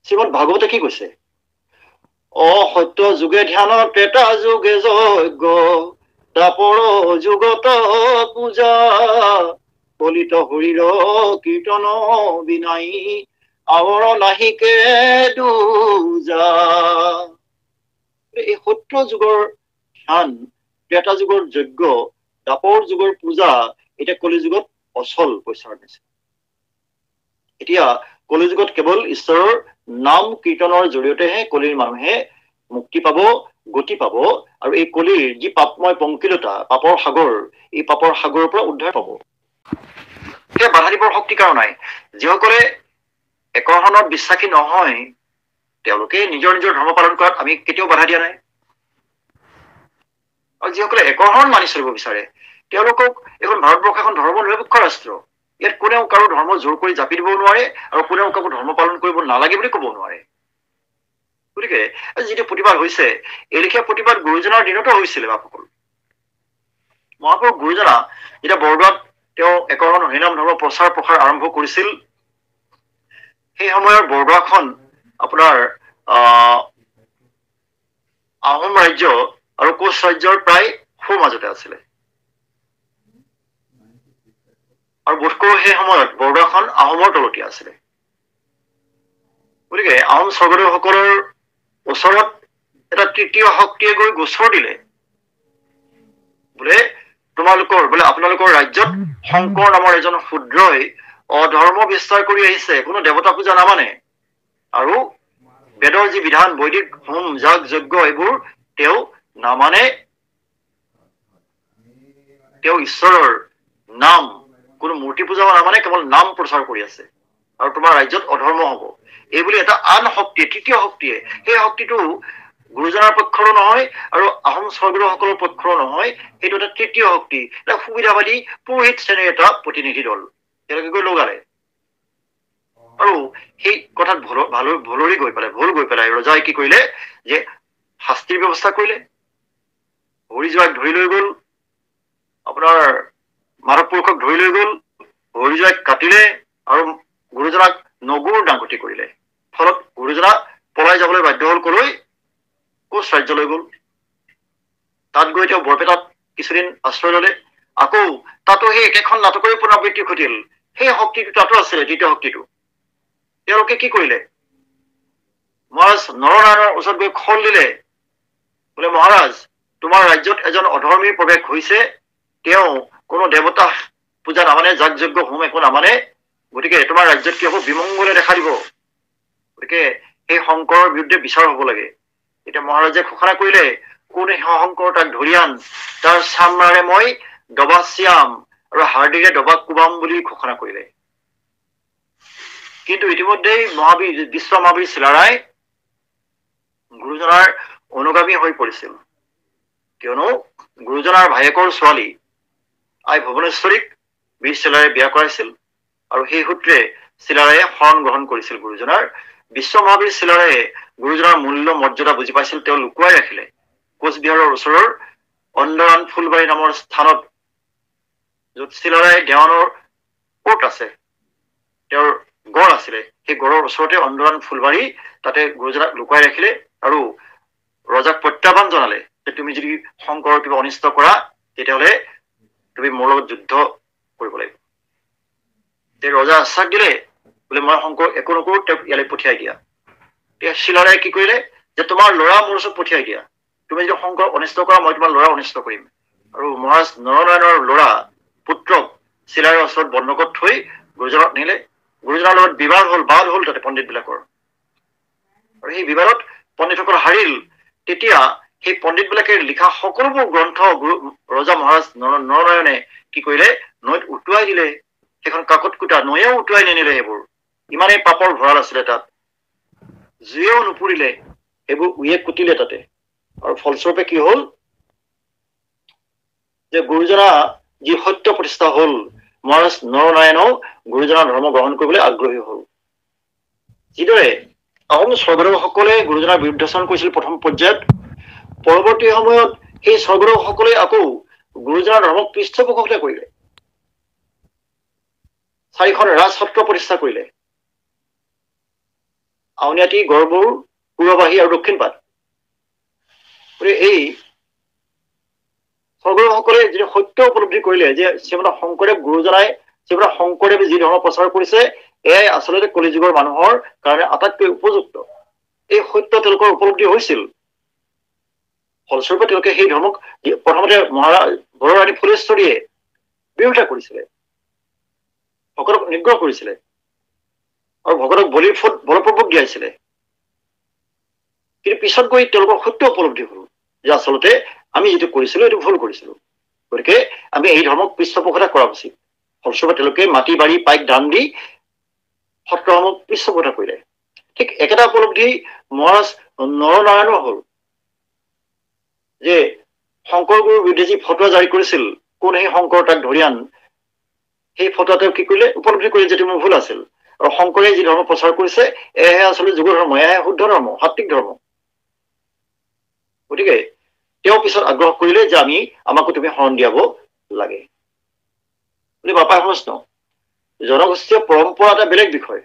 শ্ৰীমদ ভাগৱতে কি কৈছে? অসত্য যুগে ধ্যান, ত্ৰেতা যুগে যজ্ঞ, দাপৰ যুগত পূজা, কলিত হৰিৰ কীৰ্তন বিনাই, আৱৰ নাহিকে দুজা। এই সত্য যুগৰ ধ্যান, ত্ৰেতা যুগৰ যজ্ঞ, দাপৰ যুগৰ পূজা এতিয়া কলি যুগত অচল পইচাৰ নিচিনা। এতিয়া কলি যুগত কেৱল ঈশ্বৰৰ নাম কীৰ্তনৰ জৰিয়তেহে কলিৰ মানুহে মুক্তি পাব, গতি পাব, আৰু এই কলিৰ যি পাপময় পংকিলতা, পাপৰ সাগৰ, এই পাপৰ সাগৰৰ পৰা উদ্ধাৰ পাব। এতিয়া বাধা দিবৰ শক্তি কাৰো নাই। যিসকলে একশৰণত বিশ্বাসী নহয়, তেওঁলোকে নিজৰ নিজৰ ধৰ্ম পালন কৰাত আমি কেতিয়াও বাধা দিয়া নাই। আৰু যিসকলে একশৰণ মানি চলিব বিচাৰে, তেওঁলোকক এখন ভাৰতবৰ্ষ এখন ধৰ্ম নিৰপেক্ষ ৰাষ্ট্ৰ। ইয়াত কোনেও কাৰো ধৰ্ম জোৰ কৰি জাপি দিব নোৱাৰে, আৰু কোনেও কাকো ধৰ্ম পালন কৰিব নালাগে বুলি কব নোৱাৰে। গতিকে যিটো প্ৰতিবাদ হৈছে, এই লেখীয়া প্ৰতিবাদ গুৰুজনাৰ দিনতো হৈছিলে। বাপসকল মহাপুৰুষ গুৰুজনা যেতিয়া বৰদোৱাত তেওঁ একশৰণ হৰিনাম ধৰ্ম প্ৰচাৰ প্ৰসাৰ আৰম্ভ কৰিছিল, সেই সময়ৰ বৰদোৱাখন আপোনাৰ আহোম ৰাজ্য আৰু কোচ ৰাজ্যৰ প্ৰায় সোঁমাজতে আছিলে। আৰু বোধকৰোঁ সেই সময়ত বৰদোৱাখন আহোমৰ তলতীয়া আছিলে। গতিকে আহোম স্বৰ্গদেউসকলৰ ওচৰত এটা তৃতীয় শক্তিয়ে গৈ গোচৰ দিলে, বোলে আপোনালোকৰ ৰাজ্যত শংকৰ নামৰ এজন শূদ্ৰই অধৰ্ম বিস্তাৰ কৰি আহিছে, কোনো দেৱতা পূজা নামানে, আৰু বেদৰ যি বিধান, বৈদিক হোম যাগ যজ্ঞ, এইবোৰ তেওঁ নামানে, তেওঁ ঈশ্বৰৰ নাম, কোনো মূৰ্তি পূজাও নামানে, কেৱল নাম প্ৰচাৰ কৰি আছে, আৰু তোমাৰ ৰাজ্যত অধৰ্ম হব। এইবুলি এটা আন শক্তি, তৃতীয় শক্তিয়ে, সেই শক্তিটো গুৰুজনাৰ পক্ষৰো নহয় আৰু আহোম স্বৰ্গদেউসকলৰ পক্ষৰো নহয়, সেইটো এটা তৃতীয় শক্তি, এটা সুবিধাবাদী পুৰোহিত শ্ৰেণীৰ এটা প্ৰতিনিধি দল, তেওঁলোকে গৈ লগালে। আৰু সেই কথাত ভুল গৈ পেলাই ৰজাই কি কৰিলে, যে শাস্তিৰ ব্যৱস্থা কৰিলে। হৰিজোৱাক ধৰি লৈ গল, আপোনাৰ মাধৱ পুৰুষক ধৰি লৈ গল, হৰিজোৱাক কাটিলে আৰু গুৰুজনাক নগুৰ ডাংগতি কৰিলে। ফলত গুৰুজনা পলাই যাবলৈ বাধ্য হল। কলৈ? কোচ ৰাজ্যলৈ গল। তাত গৈ তেওঁ বৰপেটাত কিছুদিন আশ্ৰয় ললে। আকৌ তাতো সেই একেখন নাটকৰে পুনৰাবৃত্তি ঘটিল। সেই শক্তিটো তাতো আছিলে, দ্বিতীয় শক্তিটো। তেওঁলোকে কি কৰিলে? মহাৰাজ নৰনাৰায়ণৰ ওচৰত গৈ খল দিলে, বোলে মহাৰাজ, তোমাৰ ৰাজ্যত এজন অধৰ্মীৰ প্ৰৱেশ হৈছে, তেওঁ কোনো দেৱতা পূজা নামানে, যাগ যজ্ঞ হোম একো নামানে, গতিকে তোমাৰ ৰাজ্যত কি হব? বিমংগলে দেখা দিব। গতিকে সেই শংকৰৰ বিৰুদ্ধে বিচাৰ হব লাগে। এতিয়া মহাৰাজে ঘোষণা কৰিলে, কোন শংকৰ তাক ধৰি আন, তাৰ চামৰাৰে মই দবা চিয়াম আৰু হাৰ্দিৰে দবা কোবাম বুলি ঘোষণা কৰিলে। কিন্তু ইতিমধ্যেই বিশ্ব মহাবীৰ চিলাৰাই গুৰুজনাৰ অনুগামী হৈ পৰিছিল, কিয়নো গুৰুজনাৰ ভায়েকৰ ছোৱালী আই ভুৱনেশ্বৰীক বীৰ চিলাৰে বিয়া কৰাইছিল, আৰু সেই সূত্ৰে চিলাৰায়ে শৰণ গ্ৰহণ কৰিছিল গুৰুজনাৰ। বিশ্ব মহাবীৰ চিলাৰায়ে গুৰুজনাৰ মূল্য মৰ্যাদা বুজি পাইছিল, তেওঁ লুকুৱাই ৰাখিলে। কোচবিহাৰৰ ওচৰৰ অন্দৰান ফুলবাৰী নামৰ স্থানত, য'ত চিলাৰায় দেৱানৰ কোট আছে, তেওঁৰ গড় আছিলে, সেই গড়ৰ ওচৰতে অন্দৰান ফুলবাৰী, তাতে গুৰুজনাক লুকুৱাই ৰাখিলে আৰু ৰজাক প্ৰত্যাহ্বান জনালে যে তুমি যদি শংকৰৰ কিবা অনিষ্ট কৰা তেতিয়াহ'লে তুমি মোৰ লগত যুদ্ধ কৰিব লাগিব। তে ৰজা আশ্বাস দিলে বোলে মই শংকৰ একো নকৰো, তেওঁক ইয়ালৈ পঠিয়াই দিয়া। তেতিয়া চিলাৰায়ে কি কৰিলে যে তোমাৰ ল'ৰা মোৰ ওচৰত পঠিয়াই দিয়া, তুমি যদি শংকৰ অনিষ্ট কৰা মই তোমাৰ ল'ৰা অনিষ্ট কৰিম। আৰু মহাৰাজ নৰনাৰায়ণৰ ল'ৰা পুত্ৰক চিলাৰায়ৰ ওচৰত বন্ধকত থৈ গুৰুজনাক নিলে। গুৰুজনাৰ লগত বিবাদ হ'ল, বাদ হ'ল তাতে পণ্ডিত বিলাকৰ, আৰু সেই বিবাদত পণ্ডিতসকল হাৰিল। তেতিয়া সেই পণ্ডিত বিলাকে লিখা সকলোবোৰ গ্ৰন্থ ৰজা মহাৰাজ নৰনাৰায়ণে কি কৰিলে, নৈত উটুৱাই দিলে। সেইখন কাকত কুটা নৈয়েও উটুৱাই নিনিলে, সেইবোৰ ইমানেই পাপৰ ভঁৰাল আছিলে তাত, জুয়েও নুপুৰিলে, সেইবোৰ উয়ে কুটিলে তাতে। আৰু ফলস্বৰূপে কি হ'ল যে গুৰুজনা যি সত্য প্ৰতিষ্ঠা হ'ল, মহাৰাজ নৰনাৰায়ণেও গুৰুজনাৰ ধৰ্ম গ্ৰহণ কৰিবলৈ আগ্ৰহী হ'ল। যিদৰে আহোম স্বৰ্গদেউসকলে গুৰুজনাৰ বিৰুদ্ধাচৰণ কৰিছিল প্ৰথম পৰ্যায়ত, পৰৱৰ্তী সময়ত সেই স্বৰ্গদেউসকলে আকৌ গুৰুজনাৰ ধৰ্মক পৃষ্ঠপোষকতা কৰিলে, 4খন ৰাজসত্ৰ প্ৰতিষ্ঠা কৰিলে, আউনীআটী, গড়মূৰ, পূৰবাহী আৰু দক্ষিণ পাট। এই স্বৰ্গদেউসকলে যিটো সত্য উপলব্ধি কৰিলে যে শ্ৰীমন্ত শংকৰদেৱ গুৰুজনাই, শ্ৰীমন্ত শংকৰদেৱে যি ধৰ্ম প্ৰচাৰ কৰিছে এয়াই আচলতে কলিযুগৰ মানুহৰ কাৰণে আটাইতকৈ উপযুক্ত, এই সত্য তেওঁলোকৰ উপলব্ধি হৈছিল। ফলস্বৰূপে তেওঁলোকে সেই ধৰ্মক প্ৰথমতে মহাৰাজ বৰৰাণী ফুলেশ্বৰীয়ে বিৰোধিতা কৰিছিলে, ভকতক নিগ্ৰহ কৰিছিলে আৰু ভকতক বলপূৰ্বক দিয়াইছিলে। কিন্তু পিছত গৈ তেওঁলোকৰ সত্য উপলব্ধি হল যে আচলতে আমি যিটো কৰিছিলো এইটো ভুল কৰিছিলো, গতিকে আমি এই ধৰ্মক পৃষ্ঠপোষকতা কৰা উচিত। ফলস্বৰূপে তেওঁলোকে মাটি বাৰী পাইক দান দি সত্ৰসমূহ পৃষ্ঠপোষকতা কৰিলে। ঠিক একেটা উপলব্ধি মহাৰাজ নৰনাৰায়ণৰ হল, যে শংকৰ গুৰুৰ বিৰুদ্ধে যি ফটোৱা জাৰি কৰিছিল, কোন সেই শংকৰ তাক ধৰি আন, সেই ফটোৱা তেওঁ কি কৰিলে, উপলব্ধি কৰিলে যে মোৰ ভুল আছিল, আৰু শংকৰে যি ধৰ্ম প্ৰচাৰ কৰিছে এয়াহে আচলতে যুগ ধৰ্ম, এয়াহে শুদ্ধ ধৰ্ম, সাত্বিক ধৰ্ম। গতিকে তেওঁ পিছত আগ্ৰহ কৰিলে যে আমাকো তুমি শৰণ দিয়াব লাগে। বাপাই প্ৰশ্ন, জনগোষ্ঠীয় পৰম্পৰা এটা বেলেগ বিষয়,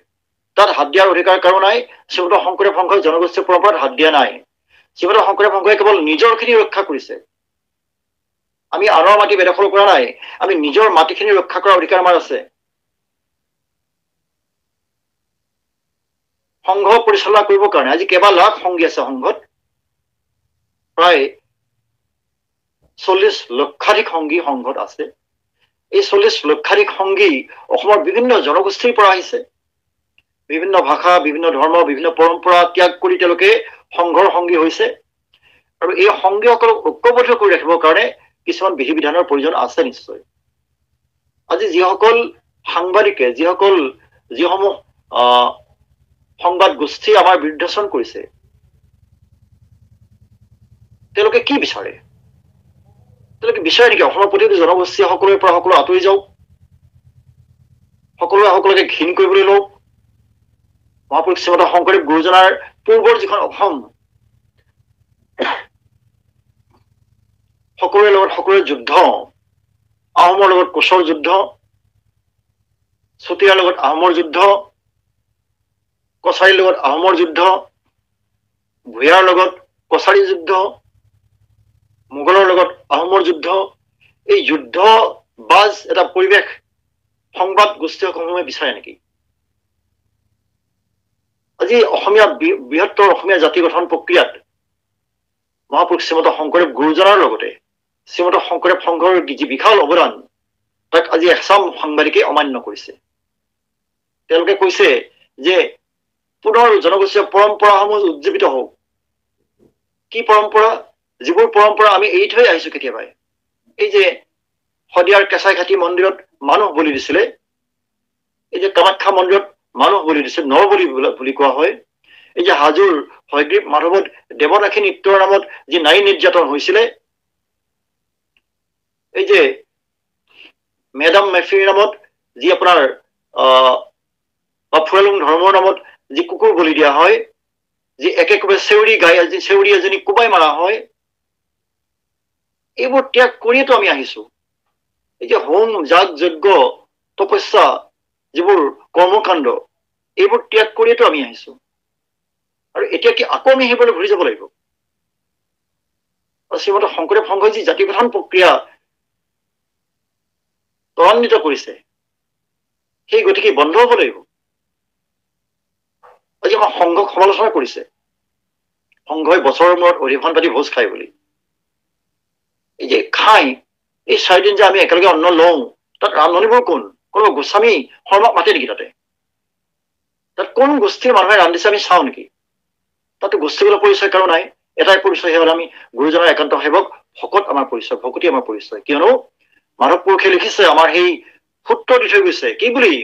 তাত হাত দিয়াৰ অধিকাৰ কাৰো নাই। শ্ৰীমন্ত শংকৰদেৱ সংঘই জনগোষ্ঠীয় পৰম্পৰাত হাত দিয়া নাই। শ্ৰীমন্ত শংকৰদেৱ সংঘই কেৱল নিজৰ খিনি ৰক্ষা কৰিছে। আমি আনৰ মাটি বেদখল কৰা নাই, আমি নিজৰ মাটিখিনি ৰক্ষা কৰাৰ অধিকাৰ আমাৰ আছে। সংঘ পৰিচালনা কৰিবৰ কাৰণে আজি কেইবা লাখ সংগী আছে সংঘত, প্ৰায় 40 লক্ষাধিক সংগী সংঘত আছে। এই 40 লক্ষাধিক সংগী অসমৰ বিভিন্ন জনগোষ্ঠীৰ পৰা আহিছে। বিভিন্ন ভাষা, বিভিন্ন ধৰ্ম, বিভিন্ন পৰম্পৰা ত্যাগ কৰি তেওঁলোকে সংঘৰ সংগী হৈছে, আৰু এই সংগীসকলক ঐক্যবদ্ধ কৰি ৰাখিবৰ কাৰণে কিছুমান বিধি বিধানৰ প্ৰয়োজন আছে নিশ্চয়। আজি যিসকল সাংবাদিকে, যিসমূহ সংবাদ গোষ্ঠী আমাৰ বিৰুদ্ধাচৰণ কৰিছে, তেওঁলোকে কি বিচাৰে? তেওঁলোকে বিচাৰে নেকি অসমৰ প্ৰতিটো জনগোষ্ঠী সকলোৰে পৰা সকলো আঁতৰি যাওক, সকলোৱে সকলোকে ঘীন কৰিবলৈ লওক? মহাপুৰুষ শ্ৰীমন্ত শংকৰদেৱ গুৰুজনাৰ পূৰ্বৰ যিখন অসম, সকলোৰে লগত সকলোৰে যুদ্ধ, আহোমৰ লগত কোচৰ যুদ্ধ, চুতীয়াৰ লগত আহোমৰ যুদ্ধ, কছাৰীৰ লগত আহোমৰ যুদ্ধ, ভূঞাৰ লগত কছাৰী যুদ্ধ, মোগলৰ লগত আহোমৰ যুদ্ধ, এই যুদ্ধ বাজ এটা পৰিৱেশ সংবাদ গোষ্ঠীসমূহে বিচাৰে নেকি? আজি অসমীয়া বৃহত্তৰ অসমীয়া জাতি গঠন প্ৰক্ৰিয়াত মহাপুৰুষ শ্ৰীমন্ত শংকৰদেৱ গুৰুজনাৰ লগতে শ্ৰীমন্ত শংকৰদেৱ সংঘৰ যি বিশাল অৱদান, তাক আজি এচাম সাংবাদিকে অমান্য কৰিছে। তেওঁলোকে কৈছে যে পুনৰ জনগোষ্ঠীয় পৰম্পৰাসমূহ উজ্জীৱিত হওক। কি পৰম্পৰা? যিবোৰ পৰম্পৰা আমি এৰি থৈ আহিছো কেতিয়াবাই। এই যে শদিয়াৰ কেঁচাইঘাটী মন্দিৰত মানুহ বলি দিছিলে, এই যে কামাখ্যা মন্দিৰত মানুহ বলি দিছিল, নৰবলি বুলি কোৱা হয়। এই যে হাজোৰ হয়গ্ৰীৱ মাধৱত দেৱদাসী নৃত্যৰ নামত যি নাৰী নিৰ্যাতন হৈছিলে, এই যে মেডাম মেফিৰ নামত যি আপোনাৰ বা ফুৰালুং ধৰ্মৰ নামত যি কুকুৰ বলি দিয়া হয়, যি একেকোবে চেউৰী এজনী কোবাই মাৰা হয়, এইবোৰ ত্যাগ কৰিয়েতো আমি আহিছো। এই যে হোম যাগ যজ্ঞ তপস্যা যিবোৰ কৰ্মকাণ্ড, এইবোৰ ত্যাগ কৰিয়েতো আমি আহিছো। আৰু এতিয়া কি আকৌ আমি সেইবোৰলৈ ঘূৰি যাব লাগিব? শ্ৰীমন্ত শংকৰদেৱ সংঘই যি জাতি গঠন প্ৰক্ৰিয়া ত্বৰান্বিত কৰিছে, সেই গতিকে বন্ধ হব লাগিব। আজি আমাৰ সংঘক সমালোচনা কৰিছে, সংঘই বছৰৰ মূৰত অধিৱেশন পাতি ভোজ খায় বুলি। এই যে খাই, এই 4 দিন যে আমি একেলগে অন্ন লওঁ, তাত ৰান্ধনিবোৰ কোন? কোনোবা গোস্বামী শৰ্মাক মাতে নেকি? তাত কোন গোষ্ঠীৰ মানুহে ৰান্ধিছে আমি চাওঁ নেকি? তাতো গোষ্ঠীগত পৰিচয় কাৰো নাই। এটাই পৰিচয় হ'ল আমি গুৰুজনৰ একান্ত সেৱক, ভকত আমাৰ পৰিচয়, ভকতি আমাৰ পৰিচয়। কিয়নো মাধৱ পুৰুষে লিখিছে, আমাৰ সেই সূত্ৰ দি থৈ গৈছে, কি বুলি?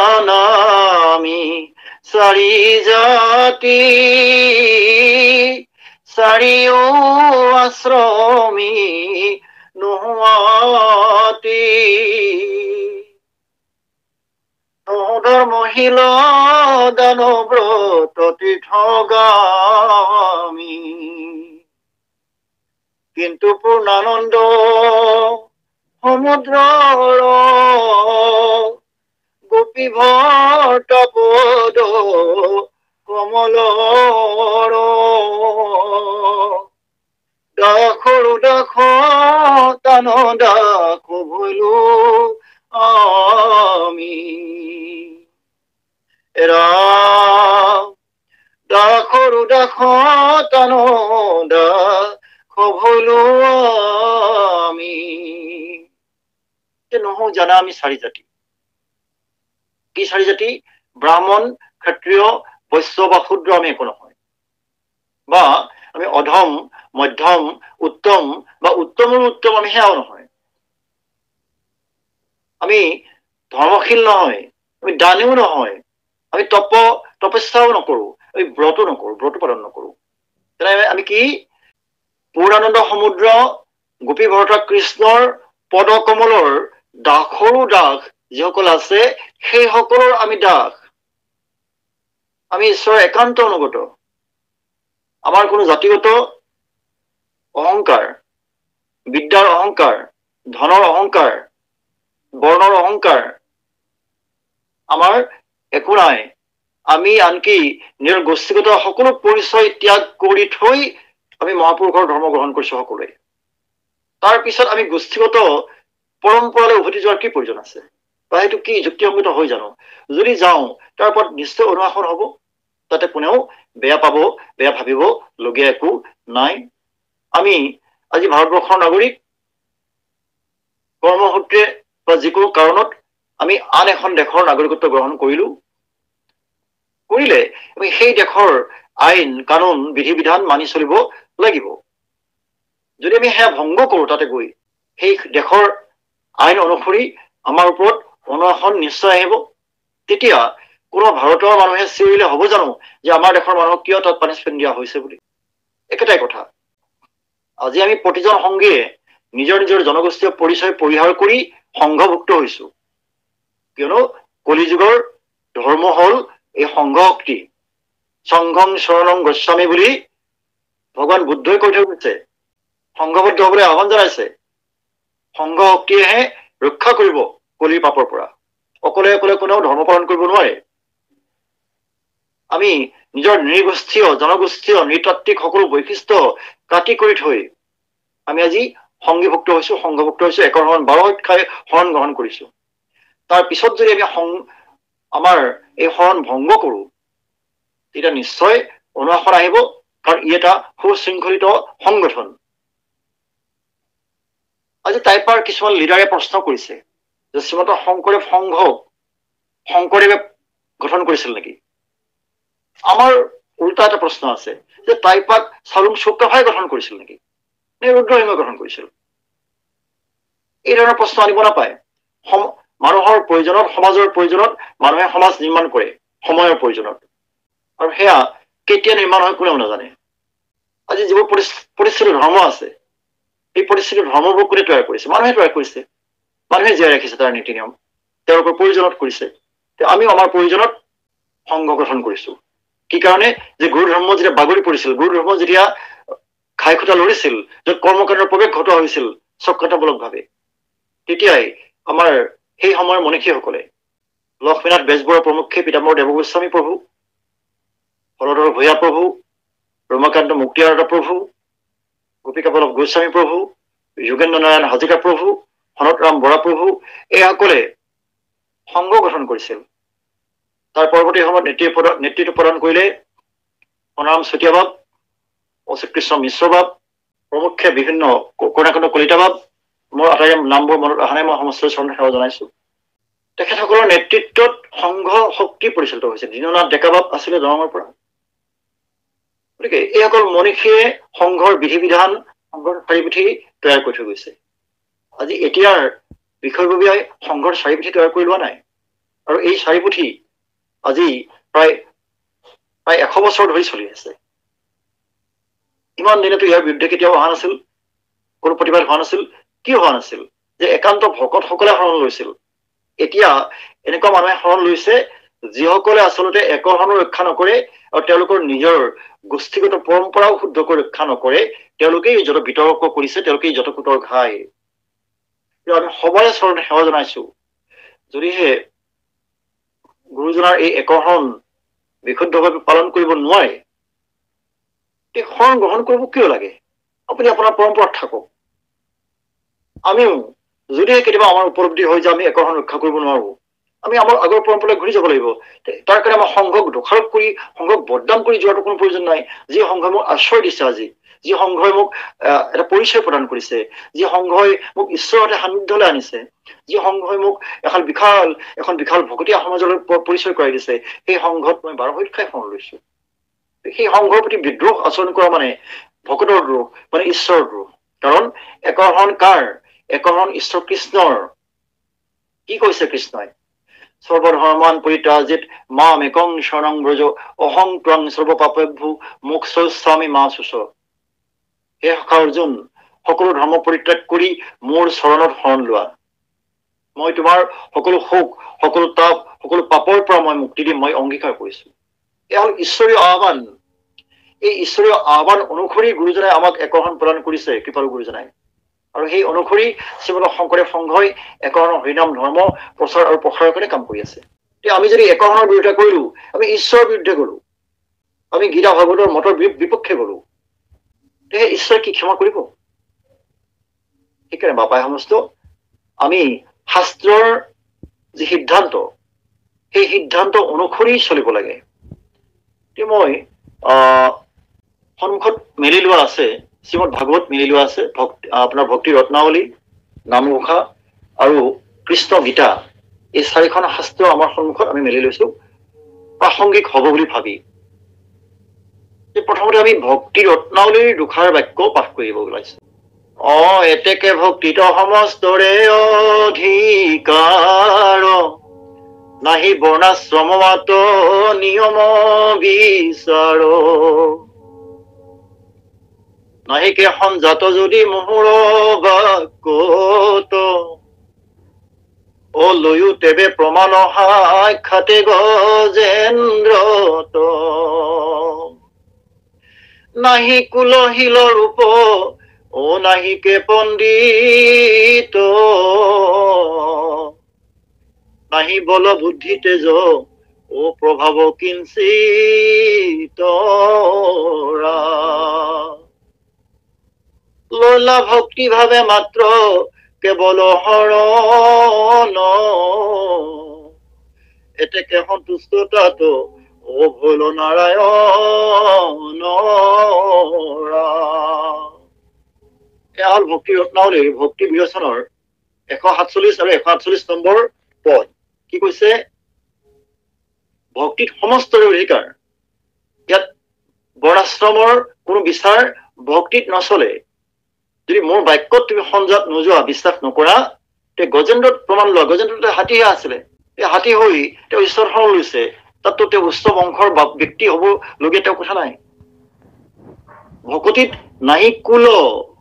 অনজানামি 4 জাতি, 4 আশ্ৰমী নোহোৱাতি, ধৰ্মশীল দানব্ৰত তীৰ্থগামী, কিন্তু পূৰ্ণানন্দ সমুদ্ৰৰ গোপী ভৰ্তা পদ কমলৰ, দাসৰু দাস তান দাস ভৈলো আমি, দাসৰু দাস তান দাস ভৈলো আমি। নহওঁ জানা আমি 4 জাতি। কি 4 জাতি? ব্ৰাহ্মণ, ক্ষত্ৰিয়, বৈশ্য বা শূদ্ৰ আমি একো নহয়। বা আমি অধম, মধ্যম, উত্তম বা উত্তমৰ উত্তম আমি সেয়াও নহয়। আমি ধৰ্মশীল নহয়, আমি দানীও নহয়, আমি তপস্যাও নকৰো, আমি ব্ৰতো নকৰো, ব্ৰত পালন নকৰো। তেনে আমি কি? পূৰ্ণানন্দ সমুদ্ৰ গোপী ভৰ্তা কৃষ্ণৰ পদ কমলৰ দাসৰো দাস যিসকল আছে, সেই সকলৰ আমি দাস। আমি ঈশ্বৰৰ একান্ত অনুগত। আমাৰ কোনো জাতিগত অহংকাৰ, বিদ্যাৰ অহংকাৰ, ধনৰ অহংকাৰ, বৰ্ণৰ অহংকাৰ আমাৰ একো নাই। আমি আনকি নিজৰ গোষ্ঠীগত সকলো পৰিচয় ত্যাগ কৰি থৈ আমি মহাপুৰুষৰ ধৰ্ম গ্ৰহণ কৰিছো সকলোৱে। তাৰ পিছত আমি গোষ্ঠীগত পৰম্পৰালৈ উভতি যোৱাৰ কি প্ৰয়োজন আছে? বা সেইটো কি যুক্তিসংগত হৈ জানো? যদি যাওঁ, তাৰ ওপৰত নিশ্চয় অনুশাসন হব। তাতে কোনেও বেয়া পাব, বেয়া ভাবিব লগীয়া একো নাই। আমি আজি ভাৰতবৰ্ষৰ নাগৰিক, কৰ্মসূত্ৰে বা যিকোনো কাৰণত আমি আন এখন দেশৰ নাগৰিকত্ব গ্ৰহণ কৰিলো। কৰিলে আমি সেই দেশৰ আইন কানুন বিধি বিধান মানি চলিব লাগিব। যদি আমি সেয়া ভংগ কৰো, তাতে গৈ সেই দেশৰ আইন অনুসৰি আমাৰ ওপৰত অনুশাসন নিশ্চয় আহিব। তেতিয়া কোনো ভাৰতৰ মানুহে চিঞৰিলে হ'ব জানো যে আমাৰ দেশৰ মানুহক কিয় তাত পানিছমেণ্ট দিয়া হৈছে বুলি? একেটাই কথা। আজি আমি প্ৰতিজন সংগীয়ে নিজৰ নিজৰ জনগোষ্ঠীয় পৰিচয় পৰিহাৰ কৰি সংঘভুক্ত হৈছো। কিয়নো কলিযুগৰ ধৰ্ম হল এই সংঘ শক্তি। সংঘং শৰণং গচ্ছামি বুলি ভগৱান বুদ্ধই কৈ থৈ গৈছে। সংঘবদ্ধ হবলৈ আহ্বান জনাইছে। সংঘ শক্তিয়েহে ৰক্ষা কৰিব কলিৰ পাপৰ পৰা। অকলে অকলে কোনেও ধৰ্ম পালন কৰিব নোৱাৰে। আমি নিজৰ নৃগোষ্ঠীয় জনগোষ্ঠীয় নৃতাত্ত্বিক সকলো বৈশিষ্ট্য কাটি কৰি থৈ আমি আজি সংঘীভুক্ত হৈছো, সংঘভুক্ত হৈছো, একৰ সমান 12 অধ্যায় শৰণ গ্ৰহণ কৰিছো। তাৰ পিছত যদি আমি আমাৰ এই শৰণ ভংগ কৰো, তেতিয়া নিশ্চয় অনুশাসন আহিব, কাৰণ ই এটা সুশৃংখলিত সংগঠন। আজি টাইপাৰ কিছুমান লিডাৰে প্ৰশ্ন কৰিছে যে শ্ৰীমন্ত শংকৰদেৱ সংঘক শংকৰদেৱে গঠন কৰিছিল নেকি? আমাৰ উল্টা এটা প্ৰশ্ন আছে যে টাইপাক চালুং চুকাফাই গঠন কৰিছিল নেকি, নে ৰুদ্ৰসিংহই গঠন কৰিছিল? এই ধৰণৰ প্ৰশ্ন আনিব নাপায়। মানুহৰ প্ৰয়োজনত, সমাজৰ প্ৰয়োজনত মানুহে সমাজ নিৰ্মাণ কৰে, সময়ৰ প্ৰয়োজনত। আৰু সেয়া কেতিয়া নিৰ্মাণ হয় কোনেও নাজানে। আজি যিবোৰ পৰিস্থিতি ধৰ্ম আছে, এই পৰিস্থিতি ধৰ্মবোৰ কোনে তৈয়াৰ কৰিছে? মানুহে তৈয়াৰ কৰিছে, মানুহে জীয়াই ৰাখিছে তাৰ নীতি নিয়ম। তেওঁলোকৰ প্ৰয়োজনত কৰিছে। আমিও আমাৰ প্ৰয়োজনত সংঘ গঠন কৰিছো। কি কাৰণে? যে গুৰু ধৰ্ম যেতিয়া বাগৰি পৰিছিল, গুৰু ধৰ্ম যেতিয়া ঘাই খুটা লৰিছিল, য'ত কৰ্মকাণ্ডৰ প্ৰৱেশ ঘটোৱা হৈছিল চক্ৰতামূলকভাৱে, তেতিয়াই আমাৰ সেই সময়ৰ মনীষীসকলে লক্ষ্মীনাথ বেজবৰুৱা প্ৰমুখ্যে, পিতাম্বৰ দেৱগোস্বামী প্ৰভু, হৰধৰ ভূঞা প্ৰভু, ৰমাকান্ত মুক্তিআৰতা প্ৰভু, গোপীকাবল্লভ গোস্বামী প্ৰভু, যোগেন্দ্ৰ নাৰায়ণ হাজৰিকা প্ৰভু, সনতৰাম বৰা প্ৰভু, এইসকলে সংঘ গঠন কৰিছিল। তাৰ পৰৱৰ্তী সময়ত নেতৃত্ব প্ৰদান কৰিলে সোণাৰাম চুতীয়া বাব, অচ্যুত কৃষ্ণ মিশ্ৰ বাব প্ৰমুখ্যে, বিভিন্ন কৰুণাকান্ত কলিতা বাব, মোৰ আটাইৰে নামবোৰ মনত অহা নাই, মই সমস্ত চৰণ সেৱা জনাইছো। তেখেতসকলৰ নেতৃত্বত সংঘ শক্তি পৰিচালিত হৈছে। দীননাথ ডেকা বাব আছিলে দৰঙৰ পৰা। গতিকে এইসকল মনীষীয়ে সংঘৰ বিধি বিধান, সংঘৰ চাৰিপুথি তৈয়াৰ কৰি থৈ গৈছে। আজি এতিয়াৰ বিষয়ববীয়াই সংঘৰ চাৰিপুথি তৈয়াৰ কৰি লোৱা নাই, আৰু এই চাৰিপুথি আজি প্ৰায় 100 বছৰ ধৰি চলি আছে। ইমান দিনেতো ইয়াৰ বিৰুদ্ধে কেতিয়াও অহা নাছিল, কোনো প্ৰতিবাদ হোৱা নাছিল। কি হোৱা নাছিল? যে একান্ত ভকতসকলে শৰণ লৈছিল। এতিয়া এনেকুৱা মানুহে শৰণ লৈছে যিসকলে আচলতে একশৰণো ৰক্ষা নকৰে, আৰু তেওঁলোকৰ নিজৰ গোষ্ঠীগত পৰম্পৰাও শুদ্ধকৈ ৰক্ষা নকৰে। তেওঁলোকেই যত বিতৰ্ক কৰিছে, তেওঁলোকেই যত কুটৰ ঘাই। আমি সবৰে চৰণে সেৱা জনাইছো। যদিহে গুৰুজনাৰ এই একশৰণ বিশুদ্ধভাৱে পালন কৰিব নোৱাৰে, শৰণ গ্ৰহণ কৰিব কিয় লাগে? আপুনি আপোনাৰ পৰম্পৰাত থাকক। আমিও যদিহে কেতিয়াবা আমাৰ উপলব্ধি হয় যে আমি একশৰণ ৰক্ষা কৰিব নোৱাৰো, আমি আমাৰ আগৰ পৰম্পৰালৈ ঘূৰি যাব লাগিব। তাৰ কাৰণে আমাৰ সংঘক দোষাৰোপ কৰি, সংঘক বদনাম কৰি যোৱাটো কোনো প্ৰয়োজন নাই। যি সংঘই মোক আশ্ৰয় দিছে, আজি যি সংঘই মোক এটা পৰিচয় প্ৰদান কৰিছে, যি সংঘই মোক ঈশ্বৰৰ সান্নিধ্যলৈ আনিছে, যি সংঘই মোক এখন বিশাল ভকতীয়া সমাজলৈ পৰিচয় কৰাই দিছে, সেই সংঘত মই 12 সংখ্যাই শৰণ লৈছো। সেই সংঘৰ প্ৰতি বিদ্ৰোহ আচৰণ কৰা মানে ভকতৰ দ্ৰোহ, মানে ঈশ্বৰৰ দ্ৰোহ। কাৰণ একশৰণ কাৰ? একশৰণ ঈশ্বৰ কৃষ্ণৰ। কি কৈছে কৃষ্ণই? সৰ্বধৰ্মান পৰিত্যাজিত মাম একং শৰণং ব্ৰজ অহং ত্বং সৰ্বপাপেভ্যো মোক্ষয়িষ্যামি মা শুচ। হে সখা অৰ্জুন, সকলো ধৰ্ম পৰিত্যাগ কৰি মোৰ চৰণত শৰণ লোৱা। মই তোমাৰ সকলো শোক, সকলো তাপ, সকলো পাপৰ পৰা মই মুক্তি দিম, মই অংগীকাৰ কৰিছো। এয়া হল ঈশ্বৰীয় আহ্বান। এই ঈশ্বৰীয় আহ্বান অনুসৰি গুৰুজনাই আমাক একশৰণ প্ৰদান কৰিছে, কৃপালু গুৰুজনাই। আৰু সেই অনুসৰি শ্ৰীমন্ত শংকৰদেৱ সংঘই একশৰণৰ হৰিনাম ধৰ্ম প্ৰচাৰ আৰু প্ৰসাৰৰ কাৰণে কাম কৰি আছে। আমি যদি একশৰণৰ বিৰুদ্ধে কৰিলো, আমি ঈশ্বৰৰ বিৰুদ্ধে গলো, আমি গীতা ভাগৱতৰ মতৰ বিপক্ষে গলো, তেহে ঈশ্বৰে কি ক্ষমা কৰিব? সেইকাৰণে বাপাই সমস্ত আমি শাস্ত্ৰৰ যি সিদ্ধান্ত, সেই সিদ্ধান্ত অনুসৰি চলিব লাগে। মই সন্মুখত মেলি লোৱা আছে, শ্ৰীমদ ভাগৱত মেলি লোৱা আছে, আপোনাৰ ভক্তি ৰত্নাৱলী, নামঘোষা আৰু কৃষ্ণ গীতা, এই 4খন শাস্ত্ৰ আমাৰ সন্মুখত আমি মেলি লৈছো প্ৰাসংগিক হব বুলি ভাবি। প্ৰথমতে আমি ভক্তি ৰত্নাৱলীৰ দুষাৰ বাক্য পাঠ কৰিব ওলাইছো। এতেকে ভক্তিত সমস্তৰে অধিকাৰ, নাহি বৰ্ণাশ্ৰম মাত নিয়ম বিচাৰ। নাহিকে সংজাত যদি মোহৰ বাক্যত, লৈও তেবে প্ৰমাণ সাক্ষাতে গজেন্দ্ৰত। নাহি কুলশীল ৰূপ, নাহিকে পণ্ডিত, নাহি বল বুদ্ধি তেজ, প্ৰভাৱ কিঞ্চিত। লৈলা ভক্তি ভাৱে মাত্ৰ কেৱল হৰণ, এতেকে সন্তুষ্ট তাত ভোল নাৰায়ণ। এয়া হল ভক্তি ৰত্নাৱলীৰ ভক্তি বিৰচনৰ 147 আৰু 148 নম্বৰ পদ। কি কৈছে? ভক্তিত সমস্তৰে অধিকাৰ। ইয়াত বৰ্ণাশ্ৰমৰ কোনো বিচাৰ ভক্তিত নচলে। যদি মোৰ বাক্যত তুমি সংজাত নোযোৱা, বিশ্বাস নকৰা, তে গজেন্দ্ৰত প্ৰমাণ লোৱা। গজেন্দ্ৰ হাতীহে আছিলে, এই হাতী হৈ তেওঁ ঈশ্বৰ শৰণ লৈছে, তাততো তেওঁ উচ্চ বংশৰ ব্যক্তি হব লগীয়া তেওঁ কথা নাই। ভকতিত নাহি কুল,